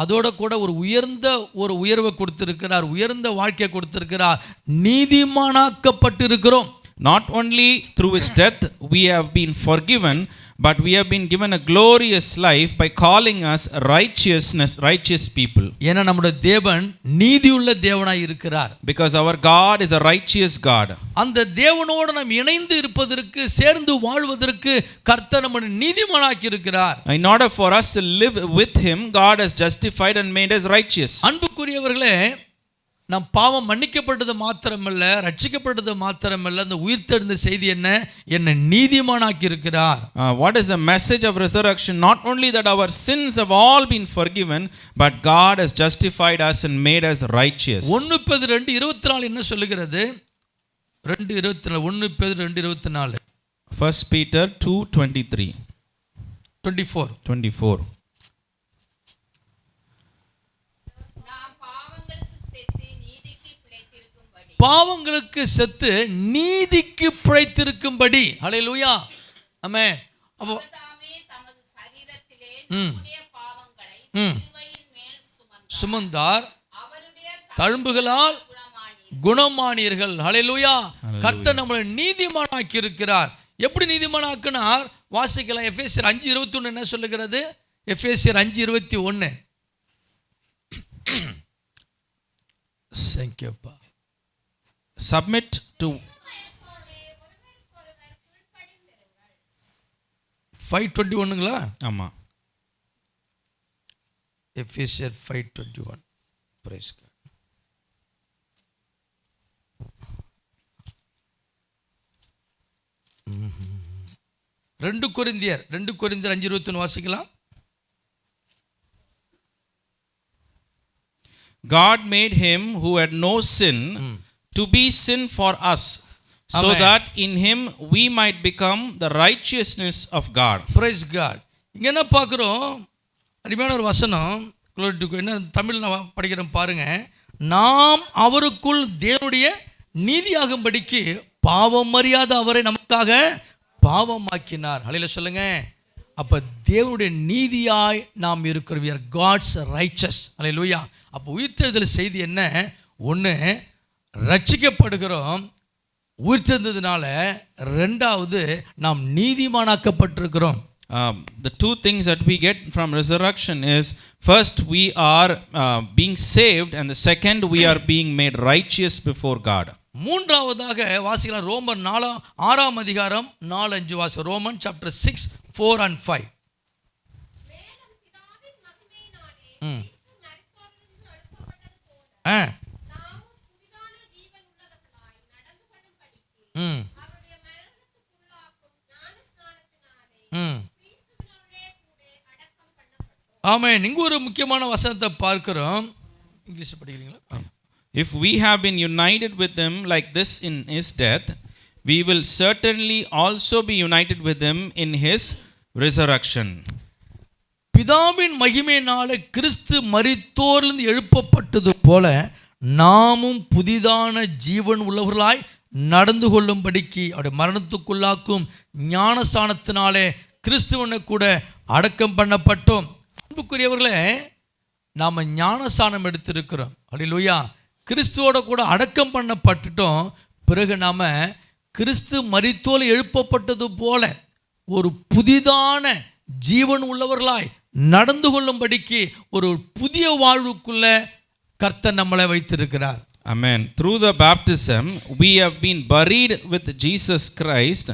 அதோட கூட ஒரு உயர்வை கொடுத்திருக்கிறார், உயர்ந்த வாழ்க்கையை கொடுத்திருக்கிறார், நீதிமானாக்கப்பட்டிருக்கிறோம். Not only through his death we have been forgiven, but we have been given a glorious life by calling us righteous people. ஏன்னா நம்முடைய தேவன் நீதியுள்ள தேவனாய் இருக்கிறார். Because our God is a righteous God. அந்த தேவனோடு நாம் இணைந்து இருப்பதற்கு, சேர்ந்து வாழ்வதற்கு கர்த்தர் நம்மை நீதிமானாக்கி இருக்கிறார். In order for us to live with him, God has justified and made us righteous. அன்புக்குரியவர்களே, நம் பாவம் மன்னிக்கப்பட்டது மாத்திரமல்ல, ரட்சிக்கப்பட்டது மாத்திரமல்ல, அந்த உயிர்த்தெழுந்த செய்தி என்ன நீதிமானாக்கி இருக்கிறார். What is the message of resurrection? Not only that our sins have all been forgiven, but God has justified us and made us righteous. 1 Peter 2:24 என்ன சொல்லுகிறது? 2:24 1 Peter 2:24 1 Peter 2:23 24 பாவங்களுக்கு செத்து நீதிக்கு பிழைத்திருக்கும்படி. ஹல்லேலூயா, ஆமென். அப்போ சுமந்தார், தழும்புகளால் குணமானீர்கள். ஹல்லேலூயா, கர்த்தர் நம்மளை நீதிமானாக்கி இருக்கிறார். எப்படி நீதிமானாக்கினார்? வாசிக்கலாம். எபேசியர் 5:21 என்ன சொல்லுகிறது? எபேசியர் 5:21 சங்கப்பா submit to 5:21ங்களா? ஆமா, எபேசியர் 5:21 பிரைஸ் காட். ரெண்டு கொரிந்தியர் 5:21 வாசிக்கலாம். God made him who had no sin to be sin for us, so that in him we might become the righteousness of God. Praise God. இங்க என்ன பார்க்கிறோம்? அருமையான ஒரு வசனம். என்ன தமிழ் நான் படிக்கிறேன் பாருங்க. நாம் அவருக்குள் தேவனுடைய நீதியாகும்படிக்கு பாவம் அறியாத அவரை நமக்காக பாவமாக்கினார். ஹல்லேலூயா சொல்லுங்க. அப்போ தேவனுடைய நீதியாய் நாம் இருக்கிறோம். we are God's righteous. ஹல்லேலூயா. அப்போ உயிர்த்தெழுதல் செய்தி என்ன? ஒன்று, ரட்சிக்கப்படுகிறோம் உயிர்த்தெழுந்ததுனால. ரெண்டாவது, நாம் நீதிமானாக்கப்பட்டிருக்கிறோம். The two things that we get from resurrection is, first we are being saved, and the second we are being made righteous before God. மூன்றாவதாக வாசிக்கலாம். ரோமர் 6ஆம் அதிகாரம் 4-5 வாசி. Roman chapter 6 4 and 5. ஆமென். இங்க ஒரு முக்கியமான வசனத்தை பார்க்கிறோம். இங்கிலீஷ் படிக்கிறீங்களா? If we have been united with him like this in his death, we will certainly also be united with him in his resurrection. பிதாவின் மகிமையினாலே கிறிஸ்து மரித்தோரிலிருந்து எழுப்பப்பட்டது போல நாமும் புதிதான ஜீவன் உள்ளவர்களாய் நடந்து கொள்ளும்படிக்கு அவருடைய மரணத்துக்குள்ளாக்கும் ஞானஸ்நானத்தினாலே கிறிஸ்துவனை கூட அடக்கம் பண்ணப்பட்டோம். அன்புக்குரியவர்களே, நாம் ஞானஸ்நானம் எடுத்திருக்கிறோம். அல்லேலூயா. கிறிஸ்துவோட கூட அடக்கம் பண்ணப்பட்டுட்டோம். பிறகு நாம் கிறிஸ்து மரித்தோரில் எழுப்பப்பட்டது போல ஒரு புதிதான ஜீவன் உள்ளவர்களாய் நடந்து கொள்ளும்படிக்கு ஒரு புதிய வாழ்வுக்குள்ள கர்த்தர் நம்மளை வைத்திருக்கிறார். Amen. Through the baptism, we have been buried with Jesus Christ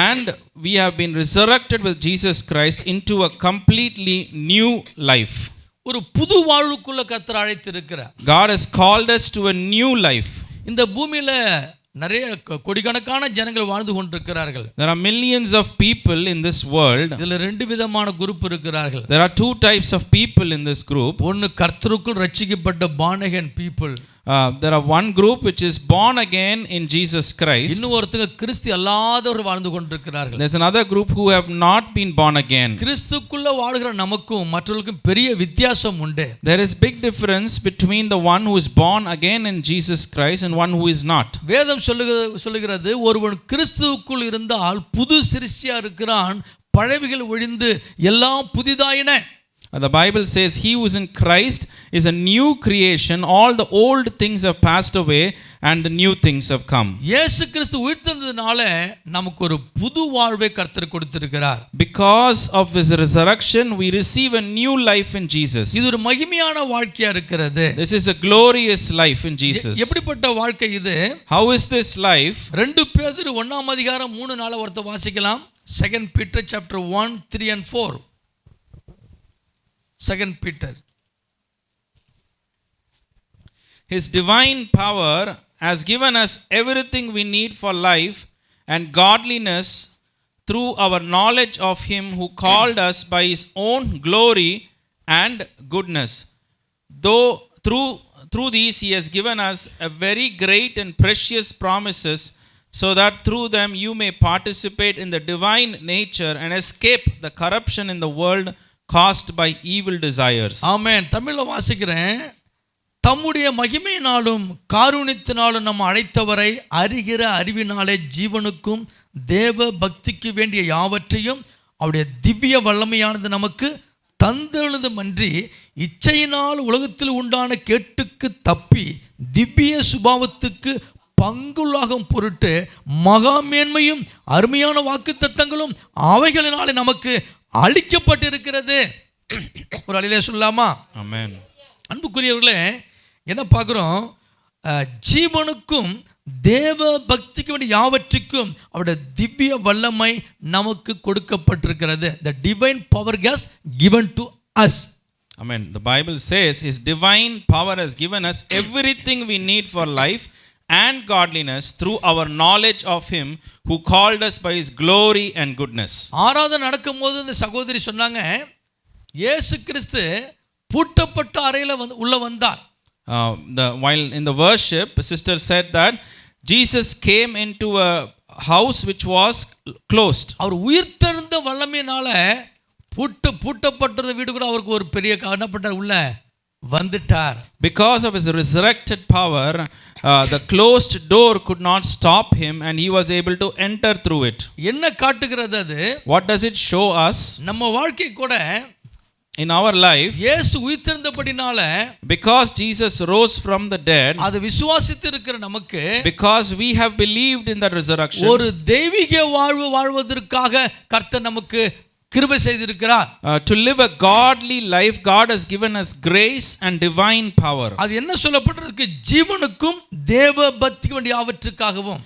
and we have been resurrected with Jesus Christ into a completely new life. ஒரு புது வாழ்வுக்குள்ள கர்த்தர் அழைத்திருக்கிறார். God has called us to a new life. இந்த பூமியில நிறைய கோடிக்கணக்கான ஜனங்கள் வாழ்ந்து கொண்டிருக்கிறார்கள். There are millions of people in this world. இதுல ரெண்டு விதமான குரூப் இருக்கிறார்கள். There are two types of people in this group. ஒன்னு கர்த்தருக்குள் ரட்சிக்கப்பட்ட born again people. There are one group which is born again in Jesus Christ. இன்னொருத்தங்க கிறிஸ்து அல்லாதவர் வாழ்ந்து கொண்டிருக்கிறார்கள். There's another group who have not been born again. கிறிஸ்துக்குள்ள வாழ்கிற நமக்கும் மற்றவர்களுக்கும் பெரிய வித்தியாசம் உண்டு. There is big difference between the one who is born again in Jesus Christ and one who is not. வேதம் சொல்லுகிறது ஒருவன் கிறிஸ்துவுக்குள் இருந்தால் புது சிருஷ்டியா இருக்கிறான், பழையவைகள் ஒழிந்து எல்லாம் புதிதாயின. The Bible says he who is in Christ is a new creation. All the old things have passed away and the new things have come. இயேசு கிறிஸ்து உயிர்த்தெழுந்ததனால நமக்கு ஒரு புது வாழ்வை கர்த்தர் கொடுத்திருக்கிறார். Because of his resurrection we receive a new life in Jesus. இது ஒரு மகிமையான வாழ்க்கையா இருக்கிறது. This is a glorious life in Jesus. எப்படிப்பட்ட வாழ்க்கை இது? How is this life? 2 பேதுரு 1ஆம் அதிகாரம் 3-4 வசனத்தை வாசிக்கலாம். 2 Peter chapter 1, 3 and 4. 2 Peter. His divine power has given us everything we need for life and godliness through our knowledge of him who called us by his own glory and goodness. Though through these he has given us a very great and precious promises, so that through them you may participate in the divine nature and escape the corruption in the world caused by evil desires. ஆமென். தமிழ்ல வாசிக்கிறேன். தம்முடைய மகிமையினாலும் காருண்யத்தினாலும் நம்ம அழைத்தவரை அறிகிற அறிவினாலே ஜீவனுக்கும் தேவ பக்திக்கு வேண்டிய யாவற்றையும் அவருடைய திவ்ய வல்லமையானது நமக்கு தந்தெழுதுமன்றி இச்சையினால் உலகத்தில் உண்டான கேட்டுக்கு தப்பி திவ்ய சுபாவத்துக்கு பங்குள்ளாகும் பொருட்டு மகா மேன்மையும் அருமையான வாக்குத்தத்தங்களும் அவைகளினாலே நமக்கு அளிக்கப்பட்டிருக்கிறது. ஒரு அலையிலே சொல்லலாமா? Amen. அன்புக்குரியவர்களே, என்ன பார்க்குறோம்? ஜீவனுக்கும் தேவ பக்திக்கு வேண்டிய யாவற்றுக்கும் அவருடைய திவ்ய வல்லமை நமக்கு கொடுக்கப்பட்டிருக்கிறது. The divine power has given to us. Amen. The Bible says his divine power has given us everything we need for life and godliness through our knowledge of him who called us by his glory and goodness. ஆராதனை நடக்கும்போது இந்த சகோதரி சொன்னாங்க, இயேசு கிறிஸ்து பூட்டப்பட்ட அறையில உள்ள வந்தார். While in the worship, sister said that Jesus came into a house which was closed. அவர் உயிர்த்தெழுந்த வல்லமையினால பூட்டப்பட்ட வீடு கூட அவருக்கு ஒரு பெரிய காரணப்பட்ட உள்ள வந்துட்டார். Because of his resurrected power, the closed door could not stop him and he was able to enter through it. என்ன காட்டுகிறது அது? What does it show us? நம்ம வாழ்க்கை கூட in our life, இயேசு உயிர்த்தெழுந்தபடினால, because Jesus rose from the dead, அது விசுவாசித்து இருக்கிற நமக்கு, because we have believed in that resurrection, ஒரு தெய்வீக வாழ்வு வாழ்வதற்காக கர்த்தர் நமக்கு கிருபை செய்திருக்கிறார். To live a godly life, God has given us grace and divine power. அது என்ன சொல்லப்பட்டிருக்கு? ஜீவனுக்கும் தேவ பக்திக்கு வேண்டிய யாவற்றுக்காகவும்,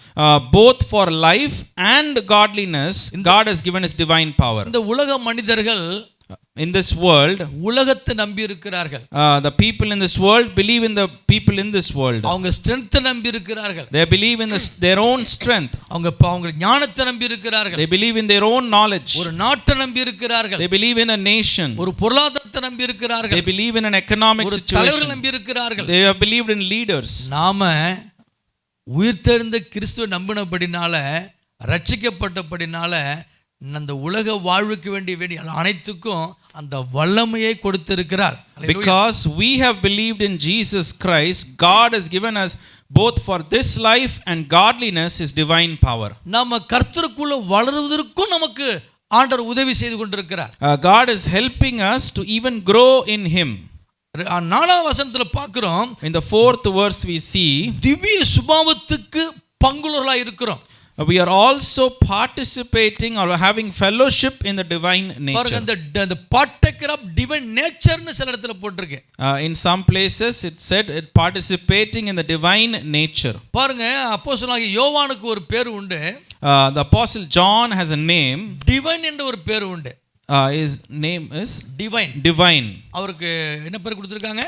both for life and godliness God has given us divine power. இந்த உலக மனிதர்கள் in this world, உலகத்தை நம்பி இருக்கிறார்கள். The people in this world believe in the people in this world. அவங்க ஸ்ட்ரெngth நம்பி இருக்கிறார்கள். They believe in their own strength. அவங்க ஞானத்தை நம்பி இருக்கிறார்கள். They believe in their own knowledge. ஒரு நாட்டை நம்பி இருக்கிறார்கள். They believe in a nation. ஒரு பொருளாதாரத்தை பொருளாதாரத்தை நம்பி இருக்கிறார்கள். They believe in an economic ஒரு situation. தலைவர்கள் நம்பி இருக்கிறார்கள். They have believed in leaders. நாம உயிர்த்தெழுந்த கிறிஸ்துவை நம்பினபடினால, ரட்சிக்கப்பட்டபடினால, அந்த உலக வாழ்வுக்கு வேண்டிய அனைத்துக்கும் அந்த வல்லமையை கொடுத்திருக்கிறார். Because we have believed in Jesus Christ, God has given us both for this life and godliness His divine power. நாம கர்த்தருக்குள்ள வளருவதற்கும் நமக்கு ஆண்டவர் உதவி செய்து கொண்டிருக்கிறார். God is helping us to even grow in Him. 4ஆம் வசனத்துல பார்க்கிறோம், In the 4th verse we see, திவ்ய சுபாவத்துக்கு பங்குள்ளவர்களாய் இருக்கிறோம். we are also participating or having fellowship in the divine nature. பாருங்க, the partaker of divine nature னு சில இடத்துல போட்டுருக்கு. In some places it said participating in the divine nature. பாருங்க, அப்போஸ்தலனாகிய யோவானுக்கு ஒரு பேர் உண்டு. The apostle John has a name. Divine என்ற ஒரு பேர் உண்டு. His name is divine. அவருக்கு என்ன பேர் கொடுத்திருக்காங்க?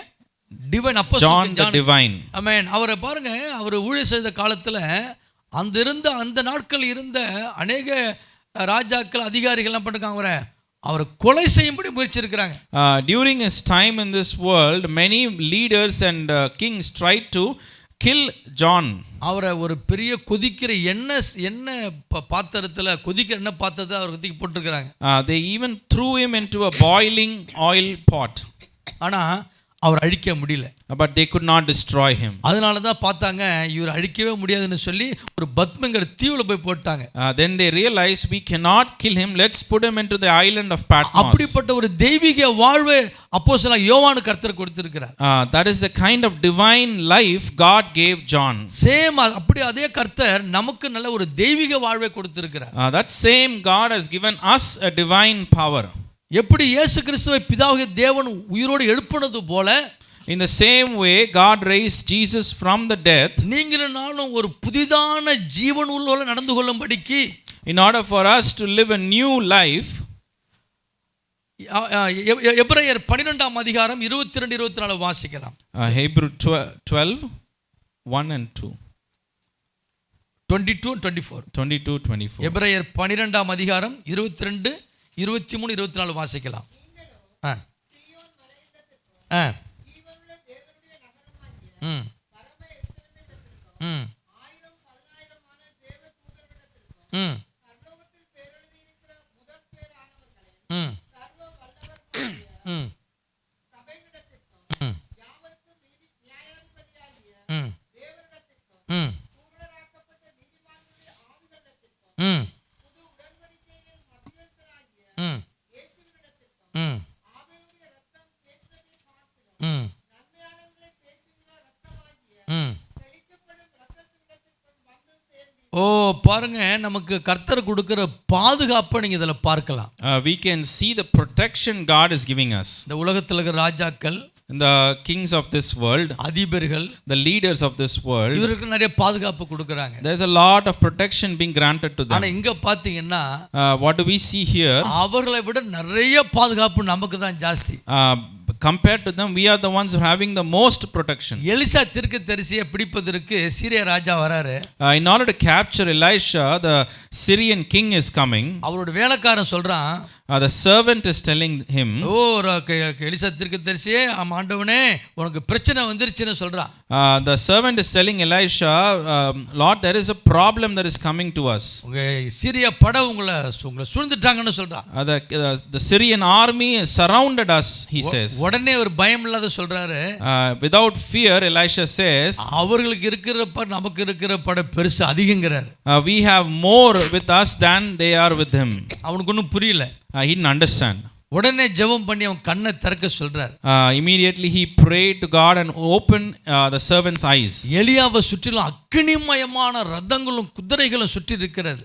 டிவைன். அப்போஸ்தலன் John the divine. ஆமென். அவரை பாருங்க, அவர் ஊழியம் செய்த காலத்துல அந்த நாட்கள் இருந்த அநேக ராஜாக்கள், அதிகாரிகள் என்ன பண்ணிருக்காங்க, அவரை கொலை செய்யும்படி முயற்சி இருக்கிறாங்க. During his time in this world, many leaders and kings tried to kill John. அவரை ஒரு பெரிய கொதிக்கிற எண்ணெய் பாத்திரத்துல, கொதிக்கிற எண்ணெய் பாத்திரத்தை அவர் தூக்கி போட்டுருக்காங்க. They even threw him into a boiling oil pot. ஆனா அவர் அழிக்க முடியல. But they could not destroy him. அதனால தான் பார்த்தாங்க, இவர் அழிக்கவே முடியாதுன்னு சொல்லி ஒரு பத்மங்கிற தீவுல போய் போட்டாங்க. Then they realized we cannot kill him, let's put him into the island of Patmos. அப்படிப்பட்ட ஒரு தெய்வீக வாழ்வை அப்போஸ்தலன் யோவானுக்கு கர்த்தர் கொடுத்திருக்கிறார். That is the kind of divine life God gave John. Same அப்படி அதே கர்த்தர் நமக்கு நல்ல ஒரு தெய்வீக வாழ்வை கொடுத்திருக்கிறார். That same God has given us a divine power. எப்படி இயேசு கிறிஸ்துவை பிதாவாகிய தேவன் உயிரோடு எழுப்பினது போல, in the same way God raised Jesus from the death, நீங்களும் நானும் ஒரு புதிதான ஜீவன் உள்ளவர்களாக நடந்து கொள்ளும்படிக்கு, in order for us to live a new life. எபிரேயர் 12ஆம் அதிகாரம் 22-24 வாசிக்கலாம். Hebrew 12 1 and 2. 22-24. எபிரேயர் 12ஆம் அதிகாரம் 22, 23, 24 வாசிக்கலாம். பாருங்க, நமக்கு கர்த்தர் கொடுக்கிற பாதுகாப்பை நீங்க இதல பார்க்கலாம். We can see the protection God is giving us. இந்த உலகத்துல இருக்கிற ராஜாக்கள், the kings of this world, அதிபர்கள், the leaders of this world, இவருக்கு நிறைய பாதுகாப்பு கொடுக்கறாங்க. There's a lot of protection being granted to them. ஆனா இங்க பாத்தீங்கன்னா, what do we see here? அவர்களை விட நிறைய பாதுகாப்பு நமக்கு தான் ஜாஸ்தி. Compared to them, we are the ones who are having the most protection. Elisha தீர்க்கதரிசியை பிடிப்பதற்கு சீரிய ராஜா வராரு. In order to capture Elisha, the Syrian king is coming. அவரோட வேலைக்காரன் சொல்றான், the servant is telling him, Elisha தீர்க்கதரிசியே, ஆண்டவனே உனக்கு பிரச்சனை வந்துருச்சுன்னு சொல்றான். The servant is telling Elisha, Lord, there is a problem that is coming to us. உங்க சீரிய படை உங்களை சூழ்ந்துட்டாங்கன்னு சொல்றான். The Syrian army has surrounded us, he says. உடனே ஒரு பயம் இல்லாத சொல்றாரு. Without fear, Elisha says, அவங்களுக்கு இருக்கிற நமக்கு இருக்கிற படை பெருசு அதிகங்கிறார். We have more with us than they are with him. அவனுக்கு ஒன்றும் புரியல. He didn't understand. உடனே ஜெபம் பண்ணி அவன் கண்ணை திறக்க சொல்றார். Immediately he prayed to God and opened the servant's eyes. எலியாவை சுற்றிலும் அக்கினிமயமான ரதங்களும் குதிரைகளும் சுற்றி இருக்கிறது.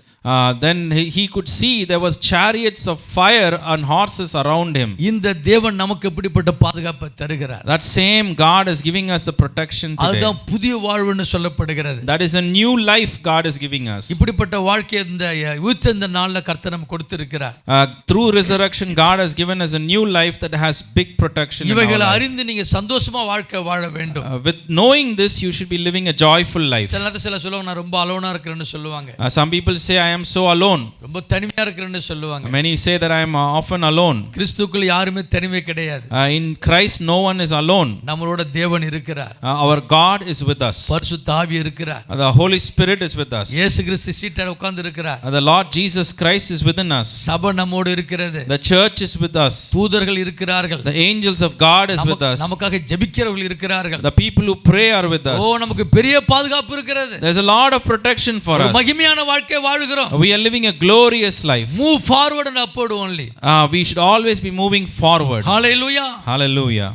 Then he could see there was chariots of fire and horses around him. இந்த தேவன் நமக்கு எப்படிப்பட்ட பாதுகாப்பை தருகிறார். That same God is giving us the protection today. அதுதான் புதிய வாழ்வுன்னு சொல்லப்படுகிறது. That is a new life God is giving us. இப்படிப்பட்ட வாழ்க்கை இந்த உயிர்த்தெழுந்த நாள்ல கர்த்தர் நமக்கு கொடுத்திருக்கிறார். Through resurrection God has given us a new life that has big protection in our இவைகளை life. அறிந்து நீங்க சந்தோஷமா வாழ்க்கை வாழ வேண்டும். With knowing this, you should be living a joyful life. சில நேரத்துல சில சொல்லுவாங்க நான் ரொம்ப அலோனா இருக்கிறேன்னு சொல்லுவாங்க. Some people say I am so alone. ரொம்ப தனிமையா இருக்கிறேன்னு சொல்லுவாங்க. Many say that I am often alone. கிறிஸ்துவுக்குள் யாருமே தனிமை கிடையாது. In Christ no one is alone. நம்மளோட தேவன் இருக்கிறார். Our God is with us. பரிசுத்த ஆவி இருக்கிறார். The Holy Spirit is with us. இயேசு கிறிஸ்து சீட்டில் உட்கார்ந்து இருக்கிறார். The Lord Jesus Christ is within us. சபை நம்மோடு இருக்கிறது. The church is with us. தூதர்கள் இருக்கிறார்கள். The angels of God is with us. நமக்காக ஜெபிக்கிறவர்கள் இருக்கிறார்கள். The people who pray are with us. நமக்கு பெரிய பாதுகாப்பு இருக்கிறது. There's a lot of protection for us. மகிமையான வாழ்க்கை வாழுகிறோம். We are living a glorious life. Move forward and upward only. We should always be moving forward. Hallelujah. Hallelujah.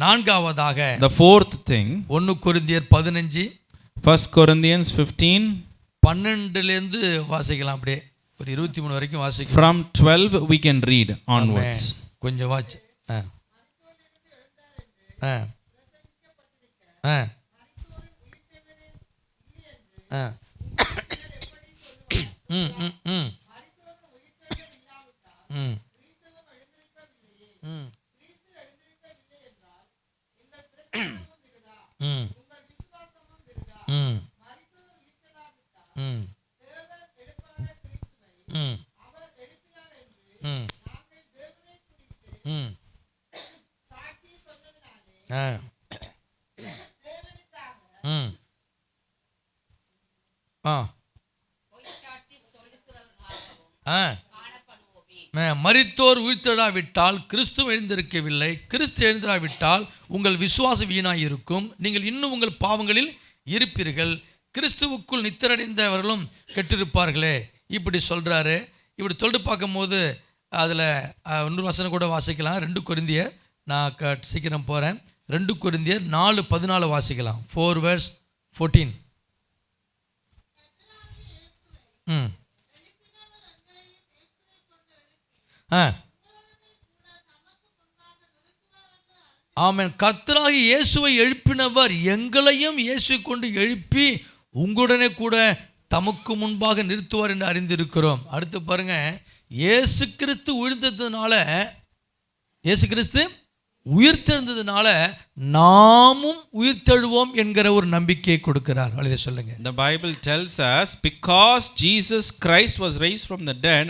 நான்காவதாக The fourth thing, 1 கொரிந்தியர் 15 1 Corinthians 15 12 ல இருந்து வாசிக்கலாம். அப்படியே ஒரு 23 வரைக்கும் வாசிக்கலாம். From 12 we can read onwards. கொஞ்சம் வாட்ச். மரித்தோர் உயிர்த்தெழாவிட்டால் கிறிஸ்து எழுந்திருக்கவில்லை. கிறிஸ்து எழுந்திராவிட்டால் உங்கள் விசுவாசம் வீணாய் இருக்கும். நீங்கள் இன்னும் உங்கள் பாவங்களில் இருப்பீர்கள். கிறிஸ்துவுக்குள் நித்திரடைந்தவர்களும் கெட்டிருப்பார்களே. இப்படி சொல்கிறாரு. இப்படி சொல்லிட்டு பார்க்கும்போது அதில் இன்னொரு வசனம் கூட வாசிக்கலாம். 2 கொரிந்தியர், நான் சீக்கிரம் போகிறேன். 2 கொரிந்தியர் 4:14 வாசிக்கலாம். 4 verse 14. ஆமென். கர்த்தராகிய இயேசுவை எழுப்பினவர் எங்களையும் இயேசுவை கொண்டு எழுப்பி உங்களுடனே கூட தமக்கு முன்பாக நிறுத்துவார் என்று அறிந்திருக்கிறோம். அடுத்து பாருங்க, இயேசு கிறிஸ்து உயிர்த்தெழுந்ததுனால நாமும் உயிர்த்தெழுவோம் என்கிற ஒரு நம்பிக்கையை கொடுக்கிறார். அதை சொல்லுங்க. The Bible tells us because Jesus Christ was raised from the dead,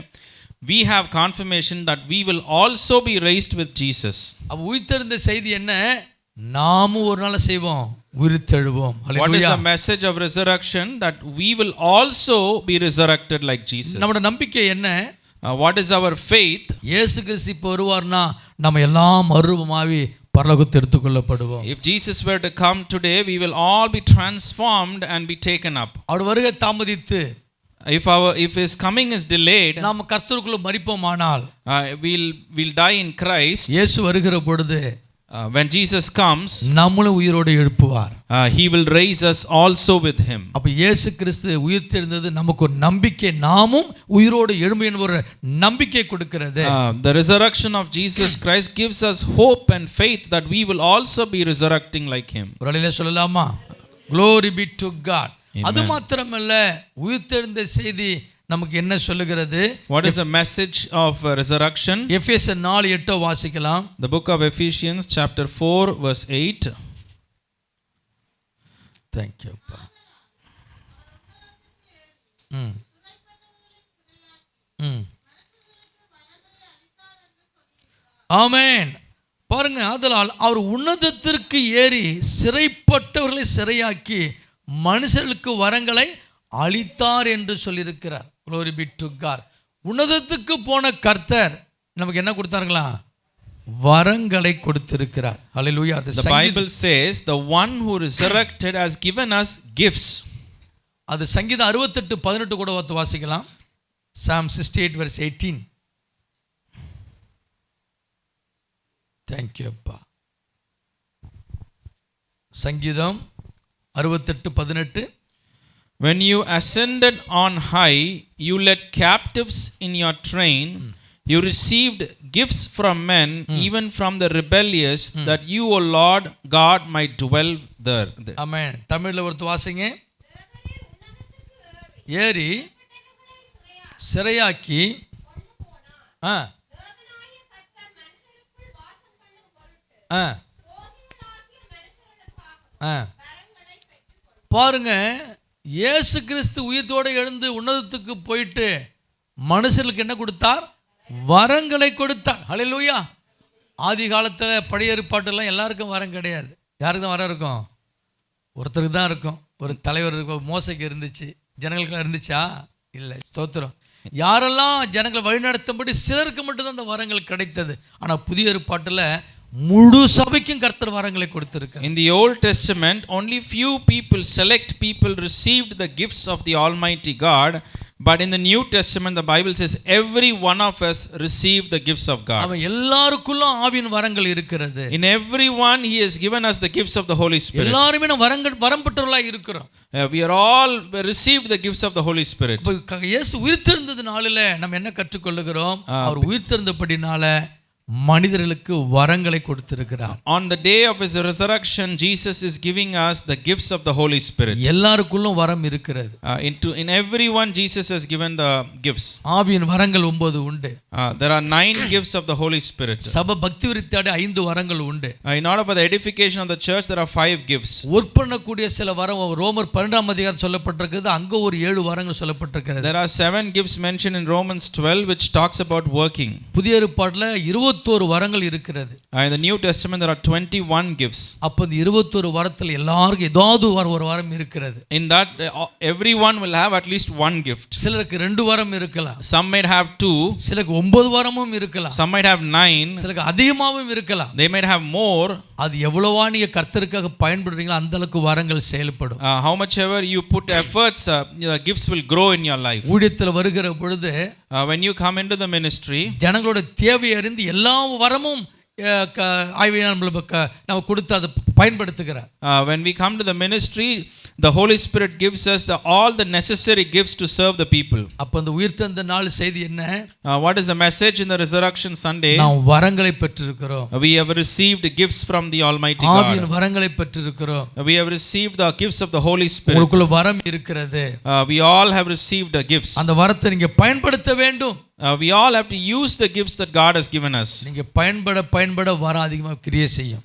we have confirmation that we will also be raised with Jesus. அப்ப உயிர்த்தெழுந்த செய்தி என்ன? நாமும் ஒரு நாள் செய்வோம், உயிர்த்தெழுவோம். What is the message of resurrection? That we will also be resurrected like Jesus. நம்முடைய நம்பிக்கை என்ன? What is our faith? இயேசு கிறிஸ்து இப்போ வருவார்னா நம்ம எல்லாம் மறுரூபமாகி பரலோகத்துக்கு எடுத்துக்கொள்ளப்படுவோம். If Jesus were to come today, we will all be transformed and be taken up. அவர் வருகை தாமதித்து, if his coming is delayed, நாம் கர்த்தருக்குள்ள மரிப்போமானால், we'll die in Christ. இயேசு வருகிற பொழுது when Jesus comes, நம்மளை உயிரோடு எழுப்புவார். he will raise us also with him. அப்ப இயேசு கிறிஸ்து உயிர்த்தெழுந்தது நமக்கு ஒரு நம்பிக்கை, நாமும் உயிரோடு எழும்பும் ஒரு நம்பிக்கை கொடுக்கிறது. The resurrection of Jesus Christ gives us hope and faith that we will also be resurrecting like him. ஒருவேளை சொல்லலாமா? Glory be to God. அது மாத்திரமல்ல, உயிர்த்தெழுந்த செய்தி நமக்கு என்ன சொல்லுகிறது? What is the message of resurrection? எபேசியர் 4:8 வாசிக்கலாம். The book of Ephesians chapter 4 verse 8. Thank you. ஆமென். பாருங்க, ஆதலால் அவர் உன்னதத்திற்கு ஏறி சிறைப்பட்டவர்களை சிறையாக்கி மனுஷர்களுக்கு வரங்களை அளித்தார் என்று சொல்லியிருக்கிறார். Glory be to God. உன்னதத்துக்கு போன கர்த்தர் நமக்கு என்ன கொடுத்தாருங்களா? வரங்களை கொடுத்திருக்கிறார். Hallelujah. The Bible says the one who resurrected has given us gifts. அது சங்கீதம் 68:18 கூட வாசிக்கலாம். Psalm 68 verse 18. Thank you அப்பா. சங்கீதம் 68:18. When you ascended on high, you led captives in your train. You received gifts from men, even from the rebellious, that you, O Lord God, might dwell there. Amen. தமிழ்ல ஒருத்தர் வாசிங்க. ஏறி சிறையாக்கி பாருங்க, இயேசு கிறிஸ்து உயிர்த்தோடு எழுந்து உன்னதத்துக்கு போயிட்டு மனுஷர்களுக்கு என்ன கொடுத்தார்? வரங்களை கொடுத்தார். ஹல்லேலூயா. ஆதி காலத்தில் பழைய ஏற்பாட்டெல்லாம் எல்லாருக்கும் வரம் கிடையாது. யாருக்கு தான் வரம் இருக்கும்? ஒருத்தருக்கு தான் இருக்கும். ஒரு தலைவர் இருக்கும். மோசைக்கு இருந்துச்சு, ஜனங்களுக்கெல்லாம் இருந்துச்சா? இல்லை. ஸ்தோத்திரம். யாரெல்லாம் ஜனங்களை வழிநடத்தும்படி சிலருக்கு மட்டும்தான் அந்த வரங்கள் கிடைத்தது. ஆனால் புதிய ஏற்பாட்டில் முழு சபைக்கும் கர்த்தர் வரங்களை கொடுத்திருக்கார். In the Old Testament, only few people, select people received the gifts of the Almighty God, but in the New Testament the Bible says every one of us received the gifts of God. அவன் எல்லாருக்குள்ள ஆவியின் வரங்கள் இருக்கிறது. In everyone he has given us the gifts of the Holy Spirit. எல்லாரும் வரம் பெற்றவர்களாய் இருக்கிறோம். We are all received the gifts of the Holy Spirit. இயேசு உயிர்த்தெழுந்தது நாளிலே நம்ம என்ன கற்றுக்கொள்ளுகிறோம்? அவர் உயிர்த்தெழுந்தபடினால மனிதர்களுக்கு வரங்களை கொடுத்திருக்கிறார். On the day of his resurrection, Jesus is giving us the gifts of the Holy Spirit. எல்லாருக்குள்ளும் வரம் இருக்கிறது. In everyone Jesus has given the gifts. ஆவியின் வரங்கள் 9 உண்டு. There are 9 gifts of the Holy Spirit. சபை பக்தி விருத்தியோட 5 வரங்கள் உண்டு. In order for the edification of the church, there are 5 gifts. Work பண்ணக்கூடிய சில வரம் ரோமர் 12ஆம் அதிகாரம் சொல்லப்பட்டிருக்கிறது. அங்க ஒரு 7 வரங்கள் சொல்லப்பட்டிருக்கிறது. There are 7 gifts mentioned in Romans 12 which talks about working. புதிய ஏற்பாட்டில் 21 வரங்கள் இருக்கிறது. In the New Testament there are 21 gifts. அப்ப இந்த 21 வரத்தில் எல்லாருக்கும் ஏதாவது ஒரு வரம் இருக்கிறது. In that everyone will have at least one gift. சிலருக்கு 2 வரம் இருக்கலாம். Some might have 2. சிலருக்கு 9 வரமும் இருக்கலாம். Some might have 9. சிலருக்கு அதிகமாகவும் இருக்கலாம். They might have more. அது எவ்வளவா நீங்க கர்த்தருக்காக பயன்படுறீங்களோ அந்த அளவுக்கு வரங்கள் செயல்படும். How much ever you put efforts, the gifts will grow in your life. ஊழியத்தில் வருகிற பொழுது when you come into the ministry, ஜனங்களோட தேவையை அறிந்து எல்லா வரமும் நம்ம கொடுத்து அதை பயன்படுத்துகிறார். When we come to the ministry, the Holy Spirit gives us all the necessary gifts to serve the people. அப்ப அந்த உயிர்த்தெழுந்த நாள் செய்தி என்ன? What is the message in the resurrection Sunday? நாம் வரங்களை பெற்றிருக்கிறோம். We have received gifts from the Almighty God. ஆவியின் வரங்களை பெற்றிருக்கிறோம். We have received the gifts of the Holy Spirit. உங்களுக்குள்ள வரம் இருக்கிறது. We all have received the gifts. அந்த வரத்தை நீங்க பயன்படுத்த வேண்டும். We all have to use the gifts that God has given us. நீங்க பயன்பட வரம் அதிகமாக கிரியை செய்யும்.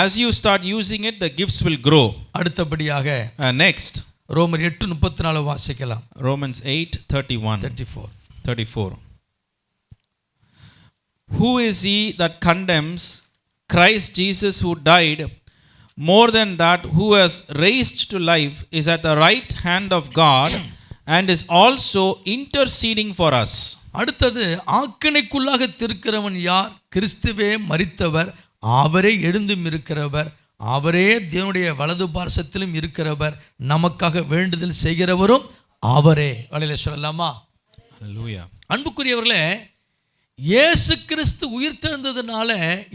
As you start using it, the gifts will grow. அடுத்தபடியாக next ரோமர் 8:34 வாசிக்கலாம். Romans 8:34. 34. Who is he that condemns? Christ Jesus, who died, more than that, who has raised to life, is at the right hand of God and is also interceding for us. அடுத்தது, ஆக்கினைக்குள்ளாக திருக்கிறவன் யார்? கிறிஸ்துவே மரித்தவர், அவரே எழுந்தும் இருக்கிறவர், அவரே தேவனுடைய வலது பார்சத்திலும் இருக்கிறவர், நமக்காக வேண்டுதல் செய்கிறவரும் அவரே. வழியில சொல்லலாமா? ஹல்லேலூயா. அன்புக்குரியவர்களே, இயேசு கிறிஸ்து உயிர்த்தெழுந்ததுனால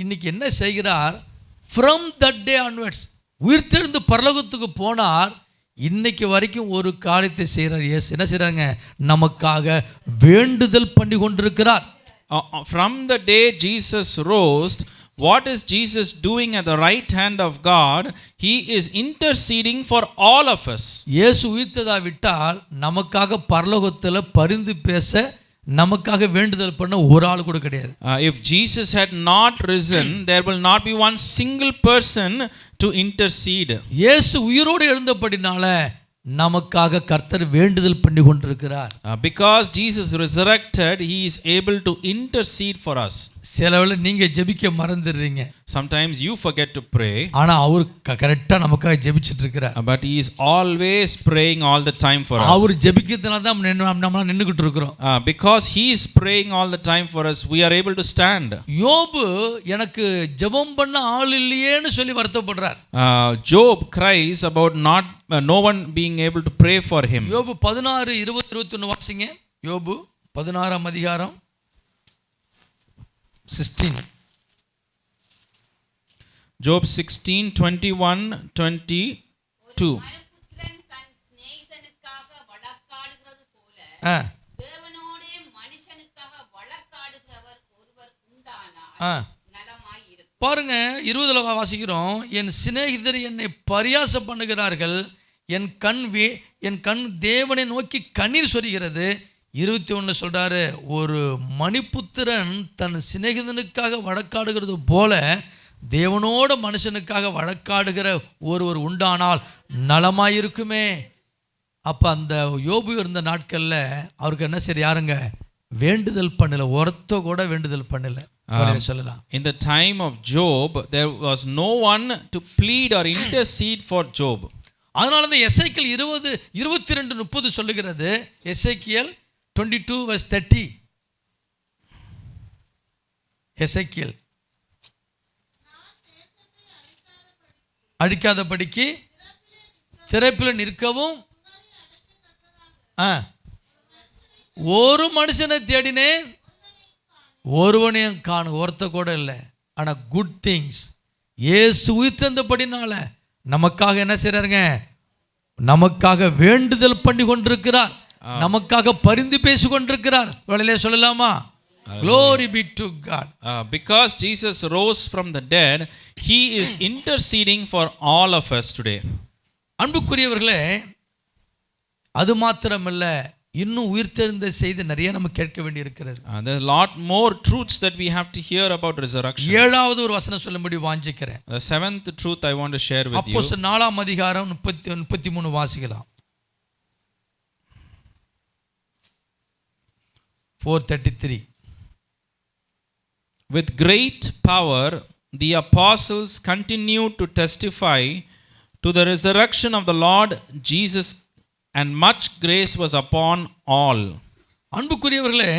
இன்னைக்கு என்ன செய்கிறார்? ஃப்ரம் தட் டே ஆன்வர்ட்ஸ் உயிர்த்தெழுந்து பரலோகத்துக்கு போனார். இன்னைக்கு வரைக்கும் ஒரு காரியத்தை செய்கிறார். இயேசு என்ன செய்கிறாங்க? நமக்காக வேண்டுதல் பண்ணி கொண்டிருக்கிறார். From the day Jesus rose, what is Jesus doing at the right hand of God? He is interceding for all of us. இயேசு உயிர்த்ததா விட்டால் நமக்காக பரலோகத்தில் பரிந்து பேச, நமக்காக வேண்டுதல் பண்ண ஒரு ஆள் கூட கிடையாது. If Jesus had not risen, there will not be one single person to intercede. இயேசு உயிரோடு எழுந்தபடினால நமக்காக கர்த்தர் வேண்டுதல் பண்ணி கொண்டிருக்கிறார். Because Jesus resurrected, he is able to intercede for us. சிலவேளை நீங்க ஜெபிக்க மறந்துடுறீங்க. Sometimes you forget to pray. ஆனா அவர் கரெக்ட்டா நமக்காக ஜெபிச்சிட்டு இருக்கிறார். But he is always praying all the time for us. அவர் ஜெபிக்கிறதுனால தான் நம்ம நின்னுக்கிட்டு இருக்கிறோம். Because he is praying all the time for us, we are able to stand. யோபு எனக்கு ஜெபம் பண்ண ஆள் இல்லையேன்னு சொல்லி வருத்தப்படுறார். Job cries about no one being able to pray for him. யோபு 16:20-21 வாசிங்க. யோபு 16ஆம் அதிகாரம் 16. Job 16:21-22. பாருங்க 20 வாசிக்கிறோம். என் சிநேகிதர் என்னை பரியாசம் பண்ணுகிறார்கள், என் கண் தேவனை நோக்கி கண்ணீர் சொரிகிறது. 21 சொல்றாரு, ஒரு மணிபுத்திரன் தன் சிநேகிதனுக்காக வழக்காடுகிறது போல தேவனோட மனுஷனுக்காக வழக்காடுகிற ஒருவர் உண்டானால் நலமாயிருக்குமே. அப்போ அந்த யோபு இருந்த நாட்களில் அவருக்கு என்ன சரி யாருங்க வேண்டுதல் பண்ணல, ஒருத்த கூட வேண்டுதல் பண்ணல சொல்லலாம். In the time of Job, there was no one to plead or intercede for Job. அதனால தான் எசேக்கியேல் 22:30 சொல்லுகிறது. எசேக்கியேல் 22:30. எசேக்கியேல் அழிக்காதபடிக்கு திறப்பில் நிற்கவும் ஒரு மனுஷனை தேடினேன், ஒருவனையும் காணும், ஒருத்த கூட இல்லை. ஆனால் குட் திங்ஸ் இயேசு உயிர்த்தெழுந்தபடினால நமக்காக என்ன செய்றாருங்க, நமக்காக வேண்டுதல் பண்ணி கொண்டிருக்கிறார், நமக்காக பரிந்து பேசி கொண்டிருக்கிறார். வேளையிலே சொல்லலாமா? Glory be to God. Because Jesus rose from the dead, he is interceding for all of us today. அன்புக்குரியவர்களே, அது மாத்திரமல்ல, இன்னும் உயிர்த்தெழுந்த செய்தி நிறைய நம்ம கேட்க வேண்டி இருக்கிறது. There are a lot more truths that we have to hear about resurrection. ஏழாவது ஒரு வசனம் சொல்லும்படி வாஞ்சிக்கிறேன். The seventh truth I want to share with you. அப்போஸ்தலர் 4ஆம் அதிகாரம் 33 வாசிக்கலாம். 4:33. With great power the apostles continued to testify to the resurrection of the Lord Jesus, and much grace was upon all. அன்புக்குரியவர்களே,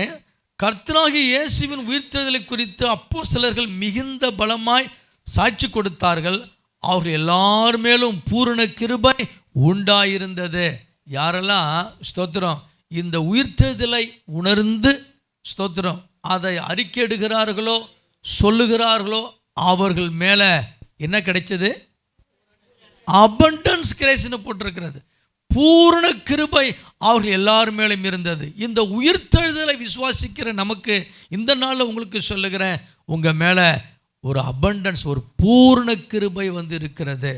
கர்த்தராகிய இயேசுவின் உயிர்த்தெழுதலை குறித்து அப்போஸ்தலர்கள் மிகுந்த பலமாய் சாட்சி கொடுத்தார்கள். அவர்கள் எல்லார் மேலும் பூரண கிருபை உண்டாயிருந்தது. யாரெல்லாம் ஸ்தோத்திரம் இந்த உயிர்த்தெழுதலை உணர்ந்து ஸ்தோத்திரம் அதை அறிக்கையிடுகிறார்களோ சொல்லுகிறார்களோ அவர்கள் மேலே என்ன கிடைச்சது? அபண்டன்ஸ் கிரேஸ்னு போட்டிருக்கிறது. பூரண கிருபை அவர்கள் எல்லார் மேலும் இருந்தது. இந்த உயிர்த்தெழுதலை விசுவாசிக்கிற நமக்கு இந்த நாளில் உங்களுக்கு சொல்லுகிறேன், உங்கள் மேலே ஒரு அபண்டன்ஸ், ஒரு பூரண கிருபை வந்து இருக்கிறது.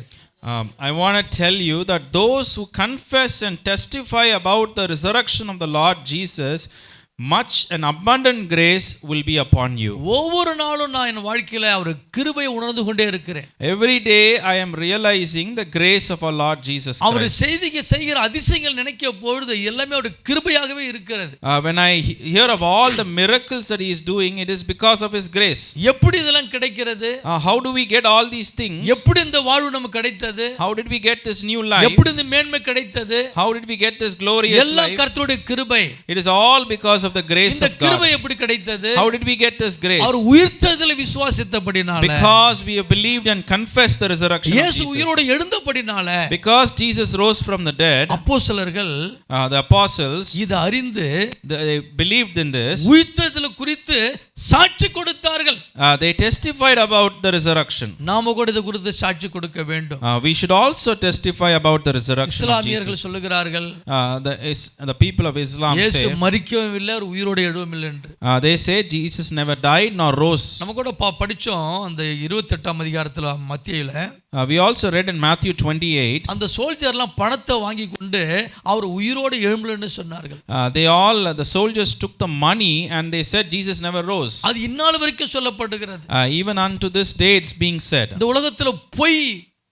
I want to tell you that those who confess and testify about the resurrection of the Lord Jesus, much and abundant grace will be upon you. ஒவ்வொரு நாளும் நான் என் வாழ்க்கையில அவர் கிருபையை உணர்ந்து கொண்டே இருக்கிறேன். Every day I am realizing the grace of our Lord Jesus Christ. அவர் செய்கிற அதிசயங்கள் நினைக்க பொழுது எல்லாமே அவர் கிருபையாகவே இருக்கிறது. When I hear of all the miracles that he is doing, it is because of his grace. எப்படி இதெல்லாம் கிடைக்கிறது? How do we get all these things? எப்படி இந்த வாழ்வு நமக்கு கிடைத்தது? How did we get this new life? எப்படி இந்த மேன்மை கிடைத்தது? How did we get this glorious life? எல்லாம் கர்த்தருடைய கிருபை. It is all because of the grace of God. இந்த கிருபை எப்படி கிடைத்தது? How did we get this grace? அவர் உயிர்த்தெழுதலை விசுவாசித்தபடினால. Because we have believed and confessed the resurrection of இயேசு Jesus. உயிரோடு எழுந்தபடினால. Because Jesus rose from the dead, அப்போஸ்தலர்கள் the apostles, இதை அறிந்து they believed in this. உயிர்த்தெழுதலை குறித்து சாட்சி கொடுத்தார்கள். They testified about the resurrection. நாம கூட இது குறித்து சாட்சி கொடுக்க வேண்டும். We should also testify about the resurrection of Jesus. இஸ்லாமியர்கள் சொல்லுகிறார்கள், the people of Islam say, இயேசு மரிக்கவும் இல்லை, அவர் உயிரோடு எழுவவும் இல்லை என்று. They say Jesus never died nor rose. நம்ம கூட படிச்சோம் அந்த 28ஆம் அதிகாரத்துல மத்தேயுல. We also read in Matthew 28. அந்த சோல்ஜர்லாம் பணத்தை வாங்கி கொண்டு அவர் உயிரோடு எழும்பலன்னு சொன்னார்கள். The soldiers took the money and they said Jesus never rose. அது இந்நாள் வரைக்கும் சொல்லப்படுகிறது. Even unto this day it's being said. இந்த உலகத்துல பொய்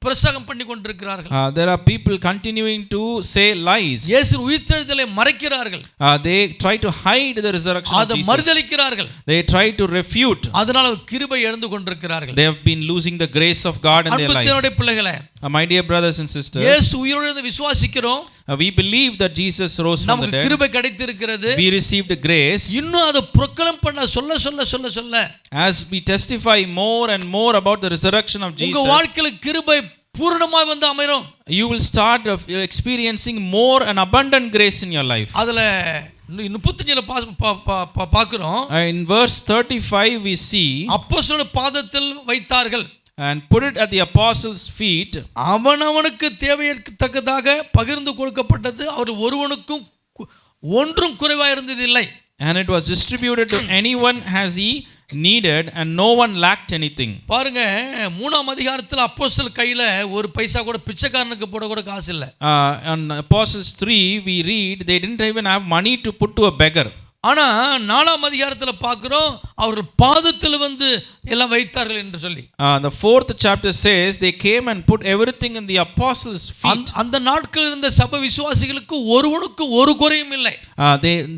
பிரசங்கம் பண்ணி கொண்டிருக்கிறார்கள். There are people continuing to say lies. இயேசு உயிர்த்தெழுதலை மறைக்கிறார்கள். They try to hide the resurrection of அதை Jesus. மறுதலிக்கிறார்கள். They try to refute. அதனால கிருபை இழந்து கொண்டிருக்கிறார்கள். They have been losing the grace of God in their life. அன்புடைய பிள்ளைகளே, My dear brothers and sisters, இயேசு உயிரோடு எழுந்து விசுவாசிக்கிறோம். We believe that Jesus rose from the நமக்கு dead. கிருபை கிடைத்திருக்கிறது. We received grace. இன்னும் அதை proclaim பண்ண சொல்ல As we testify more and more about the resurrection of Jesus, உங்க வாழ்க்கையில கிருபை பூரணமாய் வந்து அமைரும். you will start experiencing more and abundant grace in your life. அதுல 35ல பார்க்கிறோம். In verse 35 we see, அப்போஸ்தலர் பாதத்தில் வைத்தார்கள் and put it at the apostles' feet. அவனவனுக்கு தேவைக்கு தக்கதாக பகிர்ந்து கொடுக்கப்பட்டது, அவர் ஒருவனுக்கும் ஒன்றும் குறைவாக இருந்ததில்லை. And it was distributed to anyone as he needed, and no one lacked anything. பாருங்க, 3ஆம் அதிகாரத்தில் அப்போஸ்தலர் கையில ஒரு பைசா கூட பிச்சைக்காரனுக்கு போட கூட காசு இல்ல. On Apostles 3 we read they didn't even have money to put to a beggar. ஆனா 4ஆம் அதிகாரத்துல பார்க்கிறோம் அவர்கள் பாதத்தில் வந்து எல்லாம் வைத்தார்கள் என்று சொல்லி. The 4th chapter says they came and put everything in the apostles' feet. அந்த நாட்களில் இருந்த சபை விசுவாசிகளுக்கு ஒருவனுக்கு ஒரு குறையும் இல்லை.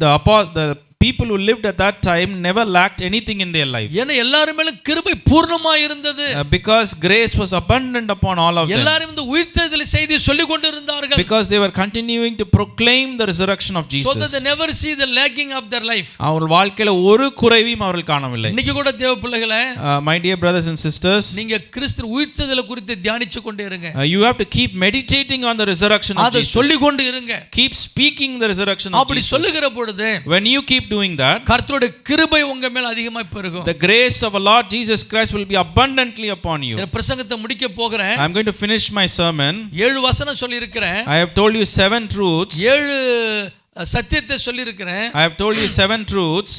The people who lived at that time never lacked anything in their life. ஏன்னா எல்லாரும் மேல கிருபை பூர்ணமாய் இருந்தது. Because grace was abundant upon all of them. எல்லாரும் இந்த உயிர்த்தெழுதல் செய்தியை சொல்லிக் கொண்டிருந்தார்கள். Because they were continuing to proclaim the resurrection of Jesus. So that they never see the lacking of their life. அவர்கள் வாழ்க்கையில ஒரு குறைவையும் அவர்கள் காணவில்லை. இன்னைக்கு கூட தேவ பிள்ளைகளே, my dear brothers and sisters, நீங்க கிறிஸ்து உயிர்த்தெழுதல் குறித்து தியானிச்சு கொண்டே இருங்க. You have to keep meditating on the resurrection of Jesus. அதை சொல்லிக் கொண்டு இருங்க. Keep speaking the resurrection of Jesus. அப்படி சொல்லுகிற பொழுது, when you keep doing that, கர்த்தருடைய கிருபை உங்க மேல் அதிகமாய் பெருகும். the grace of our Lord Jesus Christ will be abundantly upon you. இந்த பிரசங்கத்தை முடிக்க போகிறேன். I am going to finish my sermon. 7 வசனம் சொல்லி இருக்கிறேன். I have told you 7 truths. 7 சத்தியத்தை சொல்லி இருக்கிறேன். I have told you 7 truths.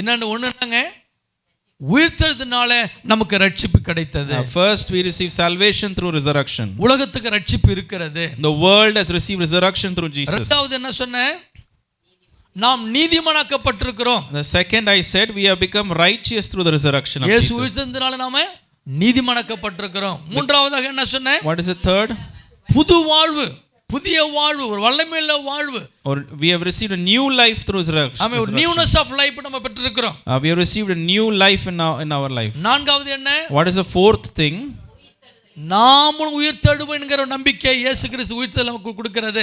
என்னன்னு ஒண்ணுங்க, உயிர்த்தெழுதனால நமக்கு ரட்சிப்பு கிடைத்தது. First, we receive salvation through resurrection. உலகத்துக்கு ரட்சிப்பு இருக்கிறது. The world has received resurrection through Jesus. இரண்டாவது என்ன சொன்னேன்? நாம் நீதிமானாக்கப்பட்டிருக்கிறோம். The second, I said we have become righteous through the resurrection of Jesus. இயேசு உயிர்த்தெழுந்தனால நாம நீதிமானாக்கப்பட்டிருக்கிறோம். மூன்றாவதாக என்ன சொன்னேன்? What is the third? புது வாழ்வு, புதிய வாழ்வு, ஒரு வல்லமையுள்ள வாழ்வு. Or we have received a new life through resurrection. ஆமென். ஒரு newness of life நம்ம பெற்றிருக்கிறோம். We have received a new life in our life. நான்காவது என்ன? What is the fourth thing? நாமும் உயிர்த்தெழுவோம் என்கிற நம்பிக்கை இயேசு கிறிஸ்து உயிர்த்தெழுதல் நமக்கு கொடுக்கிறது.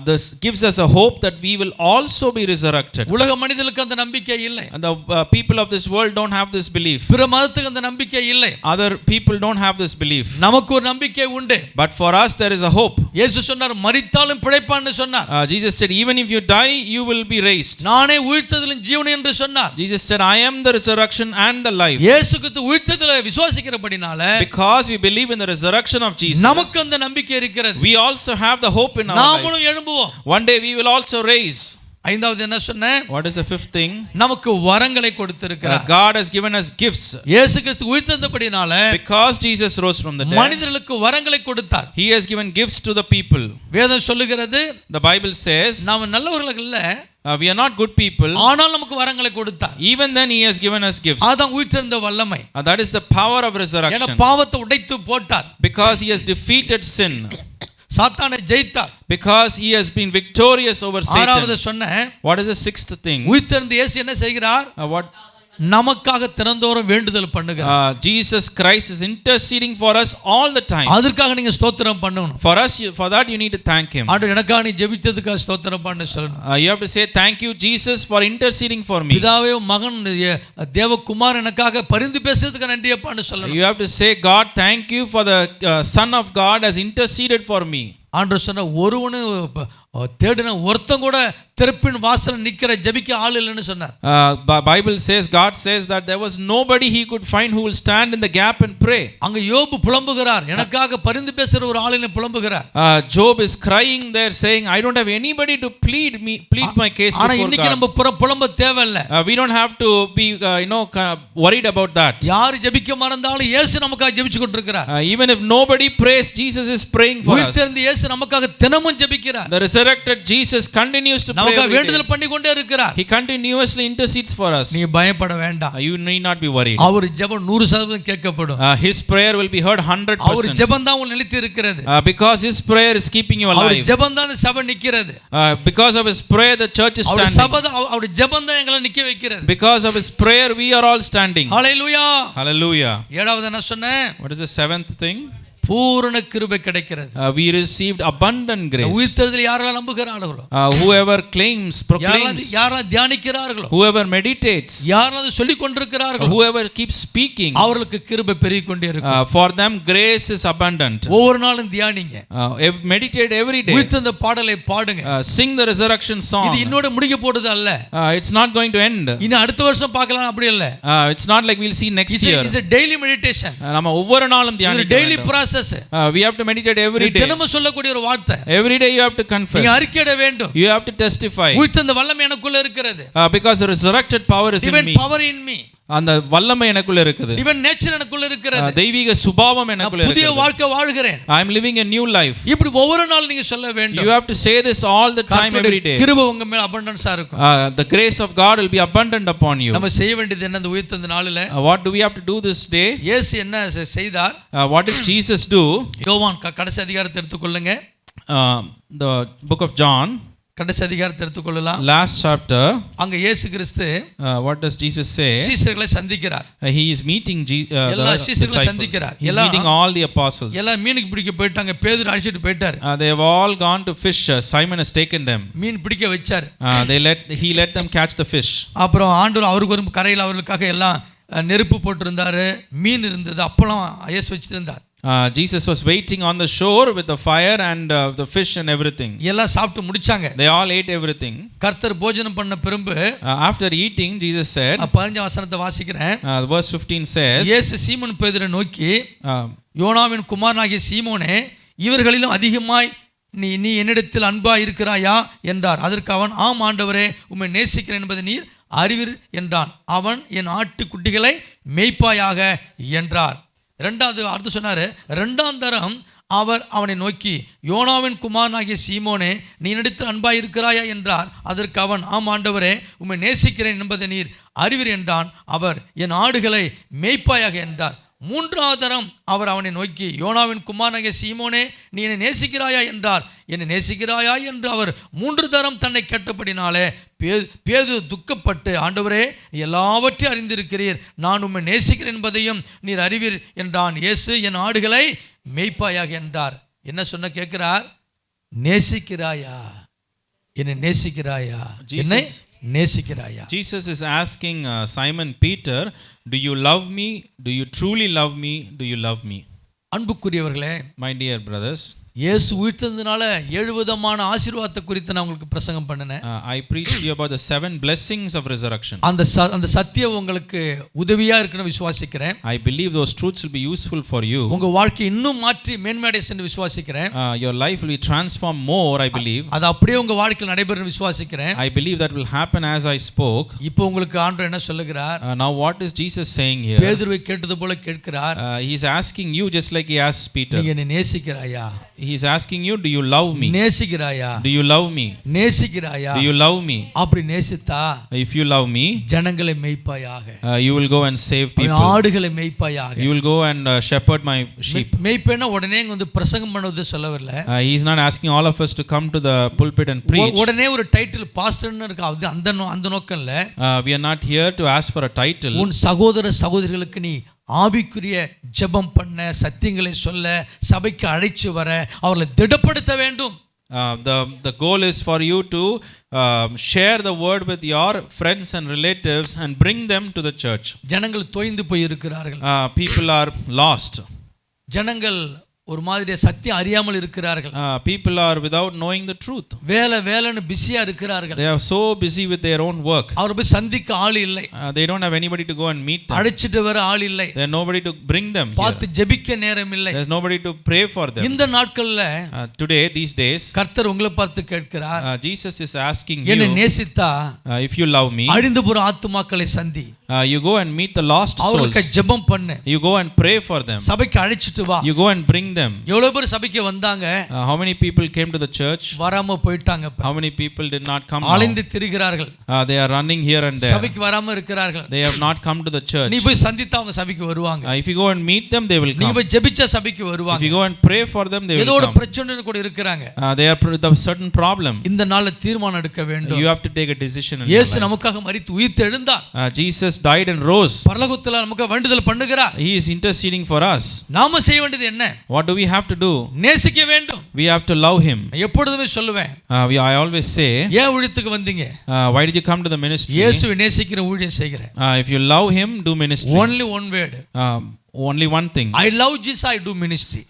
This gives us a hope that we will also be resurrected. உலக மனிதர்களுக்கு அந்த நம்பிக்கை இல்லை. And the people of this world don't have this belief. பிற மதத்துக்கு அந்த நம்பிக்கை இல்லை. Other people don't have this belief. நமக்கு ஒரு நம்பிக்கை உண்டு. But for us there is a hope. இயேசு சொன்னார், மரித்தாலும் பிழைப்பான்னு சொன்னார். Jesus said, even if you die you will be raised. நானே உயிர்த்தெழுதலும் ஜீவனும் என்று சொன்னார். Jesus said, I am the resurrection and the life. இயேசு கிறிஸ்து உயிர்த்தெழுதலை விசுவாசிக்கிறபடினால, because we believe in the resurrection of Jesus, நமக்கு அந்த நம்பிக்கை இருக்கிறது. we also have the hope in our life. நாமும் எழும்புவோம். One day we will also raise. ஐந்தாவது என்ன சொன்னேன்? What is the fifth thing? நமக்கு வரங்களை கொடுத்திருக்கிறார். God has given us gifts. இயேசு கிறிஸ்து உயிர்த்தெழுந்தபடினால, because Jesus rose from the dead, மனிதர்களுக்கு வரங்களை கொடுத்தார். he has given gifts to the people. வேதம் சொல்லுகிறது, the Bible says, நாம் நல்லவர்கள் இல்ல, we are not good people, ஆனால் நமக்கு வரங்களை கொடுத்தார். even then he has given us gifts. அதான் உயிர்த்தெழுந்த வல்லமை. That is the power of resurrection. ஏன்னா பாவத்தை உடைத்து போட்டார். because he has defeated sin. சாத்தானை ஜெயித்தார். because he has been victorious over Satan. ஆறாவது சொன்னேன். What is the sixth thing? உயிர்த்தெழுந்த இயேசு என்ன செய்கிறார்? What நமக்காக தினந்தோறும் வேண்டுதல் பண்ணுகிறார். Jesus Christ is interceding for us all the time. அதற்காக நீங்க ஸ்தோத்திரம் பண்ணணும். For that you need to thank him. ஆண்டவரே எனக்காக நீ ஜெபித்ததுக்காக ஸ்தோத்திரம் பண்ண சொல்லணும். You have to say thank you Jesus for interceding for me. பிதாவே மகன் தேவகுமார் எனக்காக பரிந்து பேசியதுக்கு நன்றி அப்பான்னு சொல்லணும். You have to say God thank you for the son of God has interceded for me. ஆண்டவர் சொன்ன ஒருவனு தேடின ஒருத்தன் கூட திறப்பின் வாசல்ல நிக்கிற ஜெபிக்க ஆள் இல்லைன்னு சொன்னார். Bible says, God says that there was nobody he could find who will stand in the gap and pray. அங்க யோபு புலம்புகிறார், எனக்காக பரிந்து பேசுற ஒரு ஆளினை புலம்புகிறார். Job is crying there saying, I don't have anybody to plead my case before God. ஆனா இன்னைக்கு நம்ம புலம்ப தேவையில்லை. We don't have to be worried about that. யார் ஜெபிக்க மறந்தாலும் இயேசு நமக்காக ஜெபிச்சு கொண்டிருக்கிறார். Even if nobody prays, Jesus is praying for us. உயிர்த்தெழுந்த இயேசு நமக்காக தினமும் ஜெபிக்கிறார். The resurrected Jesus continues to pray. நமக்காக வேண்டுதல் பண்ணி கொண்டே இருக்கிறார். He continuously intercedes for us. நீ பயப்பட வேண்டாம். You need not be worried. அவர் ஜெபம் 100% கேட்கப்படும். His prayer will be heard 100%. அவர் ஜெபம் தான் நிலைத்து இருக்கிறது. Because his prayer is keeping you alive. அவர் ஜெபம் தான் சபை நிக்கிறது. Because of his prayer the church is standing. அவர் ஜெபம் தான் எங்களை நிக்க வைக்கிறது. Because of his prayer we are all standing. Hallelujah. Hallelujah. ஏழாவது என்ன சொன்னேன்? What is the seventh thing? பூரண கிருபை கிடைக்கிறது. We received abundant grace. உயிர்த்தெழுதலை யாரெல்லாம் நம்புகிறார்களோ, whoever claims, proclaims, யாரெல்லாம் தியானிக்கிறார்களோ, whoever meditates, யாரெல்லாம் சொல்லிக் கொண்டிருக்கிறார்களோ, whoever keeps speaking, அவர்களுக்கு கிருபை பெருகிக் கொண்டே இருக்கும். for them grace is abundant. ஒவ்வொரு நாளும் தியானிங்க. Meditate every day. உயிர்த்தெழுந்த பாடலை பாடுங்க. Sing the resurrection song. இது இன்னோட முடிக்க போறது அல்ல. It's not going to end. இனி அடுத்த வருஷம் பார்க்கலாம் அப்படி இல்ல. It's not like we'll see next year. It's a daily meditation. நாம ஒவ்வொரு நாளும் தியானிக்க வேண்டும். daily process. We have to meditate every day. தினமும் சொல்லக்கூடிய ஒரு வார்த்தை. Every day you have to confess. நீங்க அறிக்கையிட வேண்டும். You have to testify. உயிர்த்தெழுந்த வல்லமை எனக்குள்ள இருக்கிறது. Because the resurrected power is in me. Power in me. அந்த வல்லமை எனக்குள்ள இருக்குது. டிவைன் நேச்சர் எனக்குள்ள இருக்கிறது. தெய்வீக சுபாவம் எனக்குள்ள இருக்குது. புதிய வாழ்க்கை வாழ்கிறேன். I am living a new life. இப்படி ஒவ்வொரு நாள் நீங்க சொல்ல வேண்டும். You have to say this all the time, every day. கிருபை உங்க மேல abundance-ஆ இருக்கும். The grace of God will be abundant upon you. நம்ம செய்ய வேண்டியது என்ன இந்த உயிர்த்தெழுந்த நாளிலே? What do we have to do this day? இயேசு என்ன செய்தார்? What did Jesus do? யோவான் கடைசி அதிகாரத்தை எடுத்துக்கொள்ளுங்க. The book of John, கடைசி அதிகாரத்தை எடுத்துக்கொள்ளலாம். last chapter. அங்க இயேசு கிறிஸ்து What does Jesus say? சீஷர்களை சந்திக்கிறார். He is meeting எல்லா சீஷர்களை சந்திக்கிறார். He is meeting all the apostles. எல்லாம் மீனுக்கு பிடிக்க போயிட்டாங்க. பேதுரு அழைச்சிட்டு போயிட்டார். They have all gone to fish. Simon has taken them. மீன் பிடிக்க வச்சார். He let them catch the fish. அப்புறம் ஆண்டவர் அவருக்கு ஒரு கரையில் அவர்களுக்காக எல்லாம் நெருப்பு போட்டிருந்தாரு, மீன் இருந்தது, அப்பளம் இயேசு வச்சிருந்தார். Jesus was waiting on the shore with the fire and the fish and everything. எல்லாம் சாப்பிட்டு முடிச்சாங்க. They all ate everything. கர்த்தர் போஜனம் பண்ண பிறகு after eating, Jesus said, 15 வசனத்தை வாசிக்கிறேன். Verse 15 says, இயேசு சீமோன் பேதுரை நோக்கி, யோனாவின் குமாரனாகிய சீமோனே, இவர்களிலும் அதிகமாய் நீ என்னிடத்தில் அன்பாய் இருக்கிறாயா என்றார். அதற்கு அவன், ஆம் ஆண்டவரே, உம்மை நேசிக்கிறேன் என்பதை நீர் அறிவீர் என்றான். அவன், என் ஆட்டுக்குட்டிகளை மேய்ப்பாயாக என்றார். ரெண்டாவது அடுத்து சொன்னாரு, ரெண்டாம் தரம் அவர் அவனை நோக்கி, யோனாவின் குமாரனாகிய சீமோனே, நீ என்னிடத்தில் அன்பாய் இருக்கிறாயா என்றார். அதற்கு அவன், ஆம் ஆண்டவரே, உம்மை நேசிக்கிறேன் என்பதை நீர் அறிவீர் என்றான். அவர், என் ஆடுகளை மேய்ப்பாயாக என்றார். மூன்றாவது தரம் அவர் அவனை நோக்கி, யோனாவின் குமாரனாகிய சீமோனே, நீ என்னை நேசிக்கிறாயா என்றார். என்னை நேசிக்கிறாயா என்று அவர் 3 தரம் தன்னை கேட்டபடினாலே பேதுரு துக்கப்பட்டு, ஆண்டவரே, நீ எல்லாவற்றையும் அறிந்திருக்கிறீர், நான் உம்மை நேசிக்கிறேன் என்பதையும் நீர் அறிவீர் என்றான். இயேசு, என் ஆடுகளை மேய்ப்பாயாக என்றார். என்ன சொன்ன கேட்கிறார்? நேசிக்கிறாயா, என்னை நேசிக்கிறாயா, என்னை நேசிக்கிறாயா? Jesus is asking Simon Peter, do you love me? Do you truly love me? Do you love me? அன்புக்குரியவர்களே, my dear brothers, இயேசு உயிர்த்தெழுந்தனால 7 விதமான ஆசீர்வாதத்தை குறித்து நான் உங்களுக்கு பிரசங்கம் பண்ணினேன். I preached you about the 7 blessings of resurrection. அந்த சத்தியம் உங்களுக்கு உதவியா இருக்குன்னு விசுவாசிக்கிறேன். I believe those truths will be useful for you. உங்க வாழ்க்கை இன்னும் மாற்றி மேன்மையடைய சென்று விசுவாசிக்கிறேன். Your life will be transformed more, I believe. அது அப்படியே உங்க வாழ்க்கையில் நடைபெறும் விசுவாசிக்கிறேன். I believe that will happen as I spoke. இப்போ உங்களுக்கு ஆண்டவர் என்ன சொல்லுகிறார்? Now what is Jesus saying here? பேதுருவை கேட்டது போல கேட்கிறார். He is asking you just like he asked Peter. நீ என்னை நேசிக்கிறாயா? He is asking you, do you love me? நேசிக்கிறாயா? Do you love me? நேசிக்கிறாயா? Do you love me? அப்படி நேசித்தா, if you love me, ஜனங்களை மேய்ப்பாயாக. You will go and save people. ஆடுகளை மேய்ப்பாயாக. You will go and shepherd my sheep. மேய்ப்பேன்னா உடனே வந்து பிரசங்கம் பண்ணுவது சொல்ல வரல. He is not asking all of us to come to the pulpit and preach. உடனே ஒரு டைட்டில் பாஸ்டர்னு இருக்கு, அது அந்த நோக்கம் இல்ல. We are not here to ask for a title. உன் சகோதர சகோதரிகளுக்கு நீ ஆவிக்குரிய ஜெபம் பண்ண, சத்தியங்களை சொல்ல, சபைக்கு அழைச்சு வர, அவர்களை திடப்படுத்த வேண்டும். The goal is for you to share the word with your friends and relatives and bring them to the church. ஜனங்கள் தோய்ந்து போய் இருக்கிறார்கள். People are lost. ஜனங்கள் ஒரு மாதிரி சத்தியம் அறியாமல் இருக்கிறார்கள். People are without knowing the truth. வேலைன்னு பிஸியா இருக்கிறார்கள். They are so busy with their own work. அவரை போய் சந்திக்க ஆள் இல்லை. They don't have anybody to go and meet them. அழைச்சிட்டு வர ஆள் இல்லை. There is nobody to bring them. பார்த்து ஜெபிக்க நேரம் இல்லை. There is nobody to pray for them. இந்த நாட்கள்ல today, these days, கர்த்தர் உங்களை பார்த்து கேட்கிறார். Jesus is asking you, என்னை நேசித்தா, if you love me, அழிந்து போற ஆத்துமாக்களை சந்தி. You go and meet the lost souls. அவங்களுக்கு ஜெபம் பண்ணு. You go and pray for them. சபைக்கு அழைச்சிட்டு வா. You go and bring them. எவ்வளவு பேர் சபைக்கு வந்தாங்க? How many people came to the church? வராம போயிட்டாங்க. How many people did not come? அலைந்து திரிகிறார்கள். They are running here and there. சபைக்கு வராம இருக்கிறார்கள். They have not come to the church. நீ போய் சந்தித்தா அவங்க சபைக்கு வருவாங்க. If you go and meet them, they will come. நீ போய் ஜெபிச்சா சபைக்கு வருவாங்க. If you go and pray for them, they will come. ஏதோ ஒரு பிரச்சனை கூட இருக்காங்க. They are with a certain problem. இந்த நாள்ல தீர்மானம் எடுக்க வேண்டும். You have to take a decision. இயேசு நமக்காக மரித்து உயிர்த்து எழுந்தார். Jesus died and rose. பரலோகத்துல நமக்கு வேண்டுதல் பண்ணுகிறார். He is interceding for us. நாம செய்ய வேண்டியது என்ன? What do we have to do? நேசிக்க வேண்டும். We have to love him. எப்பொழுதுமே சொல்லுவேன். I always say, ஏன் ஊழியத்துக்கு வந்தீங்க? Why did you come to the ministry? இயேசுவை நேசிக்கிற ஊழியம் செய்கிறேன். If you love him, do ministry. Only one word. only one thing. I love Jesus, I do ministry.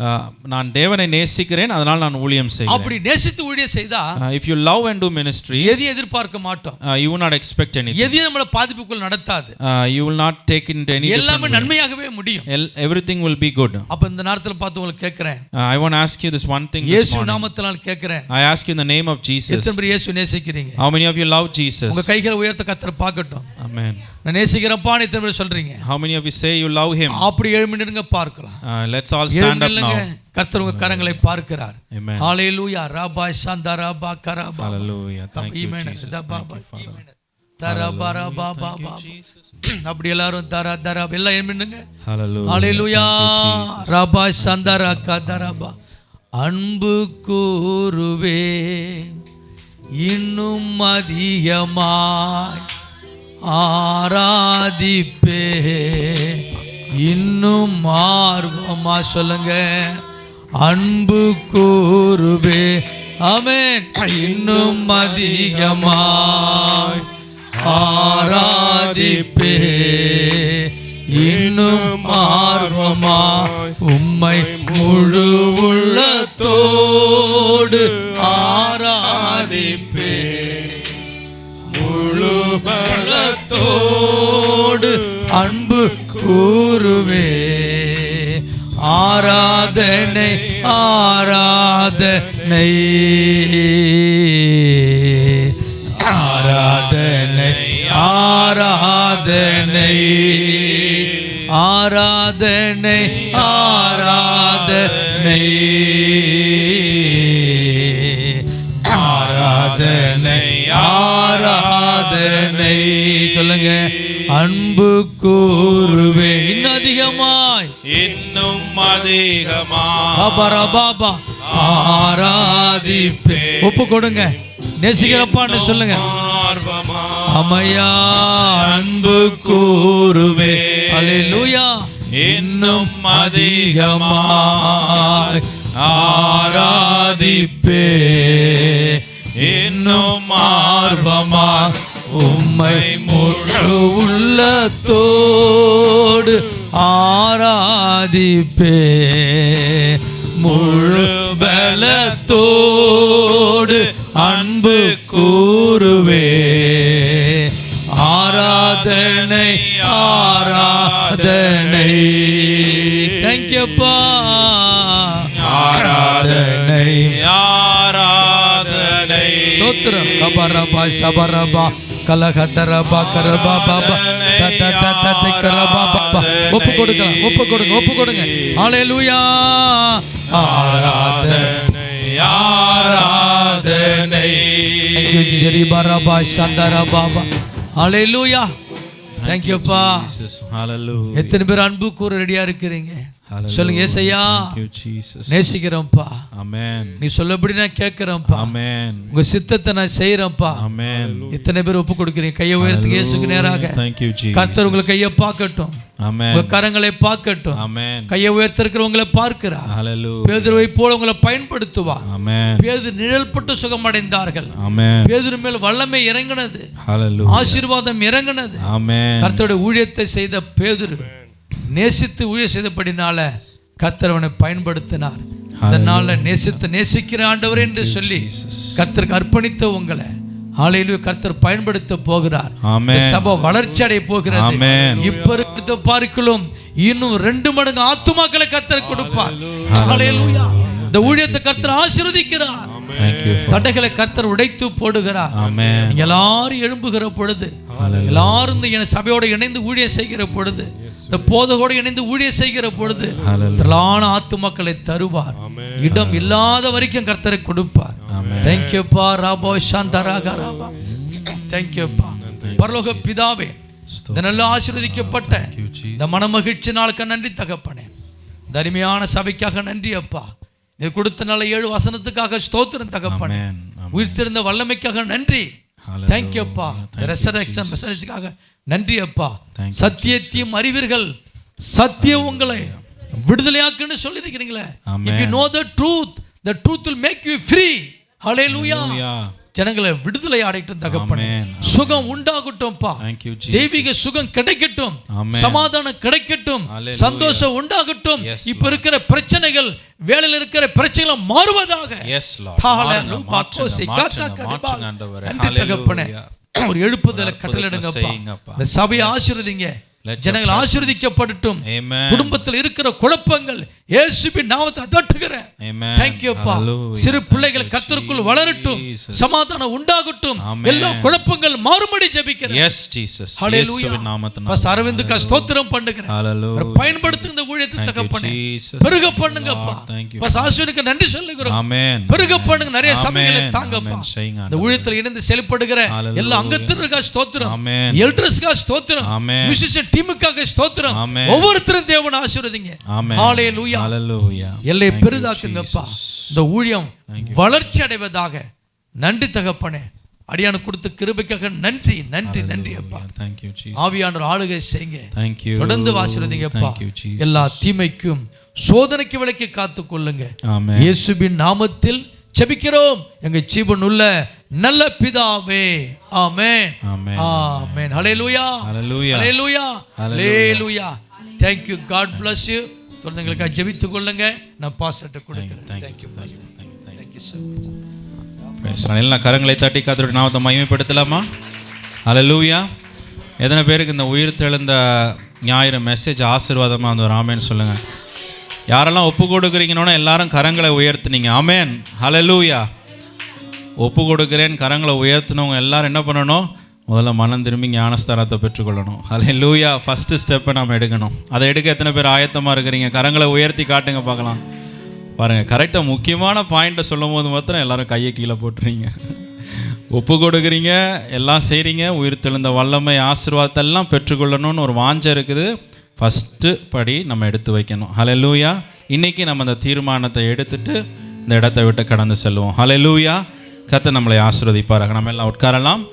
நான் தேவனை நேசிக்கிறேன், அதனால் நான் ஊழியம் செய்கிறேன். அப்படி நேசித்து ஊழியம் செய்தா If you love and do ministry, எதையும் எதிர்பார்க்க மாட்டோம். You will not expect anything. எதையும் நம்மள பாதிப்புக்குள் நடத்தாது. You will not take into any. எல்லாமே நன்மையாகவே முடியும். Everything will be good. அப்ப இந்த நேரத்துல பார்த்து உங்களுக்கு கேக்குறேன். I want to ask you this one thing this இயேசு morning. நாமத்தினால கேக்குறேன். I ask you in the name of Jesus. எத்தனை பேர் இயேசு நேசிக்கிறீங்க? How many of you love Jesus? உங்க கைகளை உயர்த்த கர்த்தர் பார்க்கட்டும். Amen. நான் நேசிக்கிறேன்ப்பா எத்தனை பேர் சொல்றீங்க? How many of you say you love him? அப்படி எழும்பிடுங்க பார்க்கலாம். Let's all stand up now. கர்த்தர் உங்க கரங்களை பார்க்கிறார். Amen. Hallelujah Rafah சந்தரா பகரபா. Hallelujah. Thank you Jesus. Thank you Father. தரபரா Baba. அப்படி எல்லாரும் தர எல்லாம் எழும்பிடுங்க. Hallelujah. ஹalleluya ரபா சந்தரா கதரபா. அன்பு கூறுவே இன்னும் அதிகமாய் ஆராதிப்பே இன்னும் ஆர்வமா சொல்லுங்க. அன்பு கூறுவே ஆமென் இன்னும் அதிகமாய் ஆராதிப்பே இன்னும் ஆர்வமா உம்மை முழு உள்ளத்தோடு ஆராதிப்பே முழு பலத்தோடு அன்பு கூறுவே ஆராதனை ஆராதனை ஆராதனை ஆராதனை ஆராதனை ஆராதனை ஆராதனை ஆராதனை சொல்லுங்க. அன்பு கூறுவே இன்னும் அதிகமாய் பாபா ஆராதிப்பே. ஒப்பு கொடுங்க. நேசிக்கிறப்பான்னு சொல்லுங்க. அமையா அன்பு கூறுவே அல்லேலூயா இன்னும் அதிகமாய் ஆராதிப்பே இன்னும் ஆர்வமா உம்மை முழு உள்ளத்தோடு ஆராதிப்பே முழு பலத்தோடு அன்பு கூறுவே ஆராதனை ஆராதனை. தேங்க்யூப்பா. ஆராதனை ஆராதனை ஸ்தோத்திரம். கபரபா சபரபா கலகதரபா கரபா பாபா தத தத கரபா பாபா. ஒப்பு கொடுங்க ஒப்பு கொடுங்க ஒப்பு கொடுங்க. ஹalleluya ஆராதனை ஆராதனை. Thank you zari பரபா சந்தரா Baba. Hallelujah Thank you பா. Hallelujah. எத்தனை பேர் அன்பு கூற ரெடியா இருக்கிறீங்க? சொல்லுங்க. ஏசையா நேசிக்கிறேன்ப்பா. ஆமென். நீ சொல்லபடி நான் கேட்கிறேன்ப்பா. ஆமென். உங்க சித்தத்தை நான் செய்யறேன்ப்பா. ஆமென். இத்தனை பேர் ஒப்பு கொடுக்கிறீங்க. கையை உயர்த்துங்க இயேசுக்கு நேராக. Thank you Jesus. கர்த்தர் உங்களை கையை பார்க்கட்டும். ஆமென். உங்க கரங்களை பார்க்கட்டும். ஆமென். கையை உயர்த்திருக்கிறவங்களை பார்க்கிறார். Hallelujah. பேதுருவை போல உங்களை பயன்படுத்துவார். ஆமென். பேதுரு நிழல்பட்டு சுகமடைந்தார்கள். ஆமென். பேதுரு மேல் வல்லமை இறங்கினது. Hallelujah. ஆசீர்வாதம் இறங்கினது. ஆமென். கர்த்தருடைய ஊழியத்தை செய்த பேதுரு நேசித்து ஊழியம் செய்தபடினால கர்த்தர் அவனை பயன்படுத்தினார். அதனால நேசிக்கிற ஆண்டவர் என்று சொல்லி கர்த்தருக்கு அர்ப்பணித்த உங்களை ஹalleluya கர்த்தர் பயன்படுத்த போகிறார். சபை வளர்ச்சி அடைய போகிறது. இப்ப இருந்த பார்க்கலாம் இன்னும் 2 மடங்கு ஆத்துமாக்களை கர்த்தர் கொடுப்பார். ஹalleluya. இந்த ஊழியத்தை கர்த்தர் ஆசீர்வதிக்கிறார். தடைகளை கர்த்தர் உடைத்து போடுகிறார். நீங்க எல்லாரும் எழும்புகிற பொழுது எல்லாரும் இந்த சபையோட இணைந்து ஊழியம் செய்கிற பொழுது இந்த போதகோடு இணைந்து ஊழியம் செய்கிற பொழுது திரளான ஆத்துமக்களை தருவார். இடம் இல்லாத வரைக்கும் கர்த்தரை கொடுப்பார். தேங்க்யூப்பா ராபோ சாந்தராகராபா. தேங்க்யூப்பா பரலோக பிதாவே, இந்த நல்ல ஆசீர்வதிக்கப்பட்ட இந்த மனமகிழ்ச்சி நாளுக்கு நன்றி தகப்பனே. இந்த அருமையான சபைக்காக நன்றி அப்பா. நீ கொடுத்த நல்ல 7 வசனத்துக்காக ஸ்தோத்திரம் தகப்பனே. உயிர்த்தெழுந்த வல்லமைக்காக நன்றி. தேங்க்யூ அப்பா. ரெசரக்ஷன் மெசேஜ்க்காக நன்றி அப்பா. சத்தியத்தையும் அறிவீர்கள், சத்தியம் உங்களை விடுதலையாக்குன்னு சொல்லியிருக்கிறீங்களே. If you know the truth will make you free. Hallelujah. ஜனங்களை விடுதலை அடையட்டும் தகப்பனே. Amen. சுகம் உண்டாகட்டும்பா. Thank you, Jesus. தெய்வீக சுகம் கிடைக்கட்டும். Amen. சமாதானம் கிடைக்கட்டும். Hallelujah. சந்தோஷம் உண்டாகட்டும். Yes, இப்ப இருக்கிற பிரச்சனைகள், வேலையில் இருக்கிற பிரச்சனைகள் மாறுவதாக. Yes, Lord. ஹalleluya. தகப்பனே, ஒரு எழுப்புதலை கட்டளையிடுங்கப்பா. இந்த சபையை ஆசீர்வதிங்க. ஜனங்கள் ஆசீர்வதிக்கப்படட்டும். குடும்பத்தில் இருக்கிற குழப்பங்கள் இயேசுவின் நாமத்தை அதட்டுகிறேன். Thank you அப்பா. சிறு பிள்ளைகள் கர்த்தருக்குள் வளரட்டும். சமாதானம் உண்டாகட்டும். எல்லா குழப்பங்கள் மாறும்படி ஜெபிக்கிறேன். Yes, Jesus. இயேசுவின் நாமத்தினால. பாஸ்டர் அரவிந்துக்கு ஸ்தோத்திரம் பண்ணுகிறேன். Hallelujah. பயன்படுத்துங்க இந்த ஊழியத்தை தகப்பனே. பெருக பண்ணுங்கப்பா. பாஸ்டர் ஆசீர்வதிக்கு நன்றி சொல்லுகிறோம். ஆமென். பெருக பண்ணுங்க. நிறைய சபைகளை தாங்கப்பா. இந்த ஊழியத்தில் இணைந்து செயல்படுகிற எல்லா அங்கத்தினருக்காக ஸ்தோத்திரம். எல்டர்ஸ்க்காக ஸ்தோத்திரம். மியூசிஷியன் டீமுக்காக ஸ்தோத்திரம். ஒவ்வொருத்தரும் தேவனை ஆசீர்வதிங்க. ஹalleluya. ஹalleluya. எல்லை பெரிதாக்குங்கப்பா. இந்த ஊழியம் வளர்ச்சி அடைவதாக. நன்றி தகப்பனே. அடியானு கொடுத்த கிருபைக்காக நன்றி நன்றி நன்றி அப்பா. Thank you, Jesus. ஆவியானவர் ஆளுகை செய்யுங்க. Thank you. தொடர்ந்து ஆசீர்வதிங்கப்பா. Thank you, Jesus. எல்லா தீமைக்கும் சோதனைக்கு விலக்கி காத்துக் கொள்ளுங்க. Amen. இயேசுவின் நாமத்தில் ஜெபிக்கிறோம் எங்கள் ஜீவனுள்ள நல்ல பிதாவே. ஆமென். Amen. Amen. Hallelujah. Hallelujah. Hallelujah. Hallelujah. Thank you. God bless you. தொடர்ந்து எங்களுக்காக ஜெபித்துக் கொள்ளுங்க. நான் பாஸ்டர்ட்ட கொடுக்கிறேன். Thank you pastor. Thank you so much. Praise God. எல்லா கரங்களை தட்டி கர்த்தருடைய நாமத்தை மகிமைப்படுத்தலாமா? ஹalleluya. எத்தனை பேருக்கு இந்த உயிர் தெழுந்த ஞாயிறு மெசேஜ் ஆசீர்வாதமாக வந்து ஒரு ஆமென் சொல்லுங்கள். யாரெல்லாம் ஒப்பு கொடுக்குறீங்கன்னா எல்லாரும் கரங்களை உயர்த்துனீங்க. ஆமென். ஹalleluya. ஒப்பு கொடுக்குறேன் கரங்களை உயர்த்தினவங்க எல்லாரும் என்ன பண்ணணும்? முதல்ல மனம் திரும்பி ஞானஸ்தானத்தை பெற்றுக்கொள்ளணும். ஹalleluya. ஃபஸ்ட்டு ஸ்டெப்பை நம்ம எடுக்கணும். அதை எடுக்க எத்தனை பேர் ஆயத்தமாக இருக்கிறீங்க? கரங்களை உயர்த்தி காட்டுங்க பார்க்கலாம். பாருங்கள், கரெக்டாக முக்கியமான பாயிண்ட்டை சொல்லும் போது மாத்திரம் எல்லாரும் கையை கீழே போட்டுறீங்க. ஒப்பு கொடுக்குறீங்க, எல்லாம் செய்கிறீங்க. உயிர் தெழுந்த வல்லமை ஆசீர்வாதத்தெல்லாம் பெற்றுக்கொள்ளணும்னு ஒரு வாஞ்சை இருக்குது. ஃபஸ்ட்டு படி நம்ம எடுத்து வைக்கணும். ஹalleluya. இன்றைக்கி நம்ம அந்த தீர்மானத்தை எடுத்துட்டு இந்த இடத்தை விட்டு கடந்து செல்வோம். ஹalleluya. கர்த்தர் நம்மளை ஆசீர்வதிப்பாராக. நம்ம எல்லாம் உட்காரலாம்.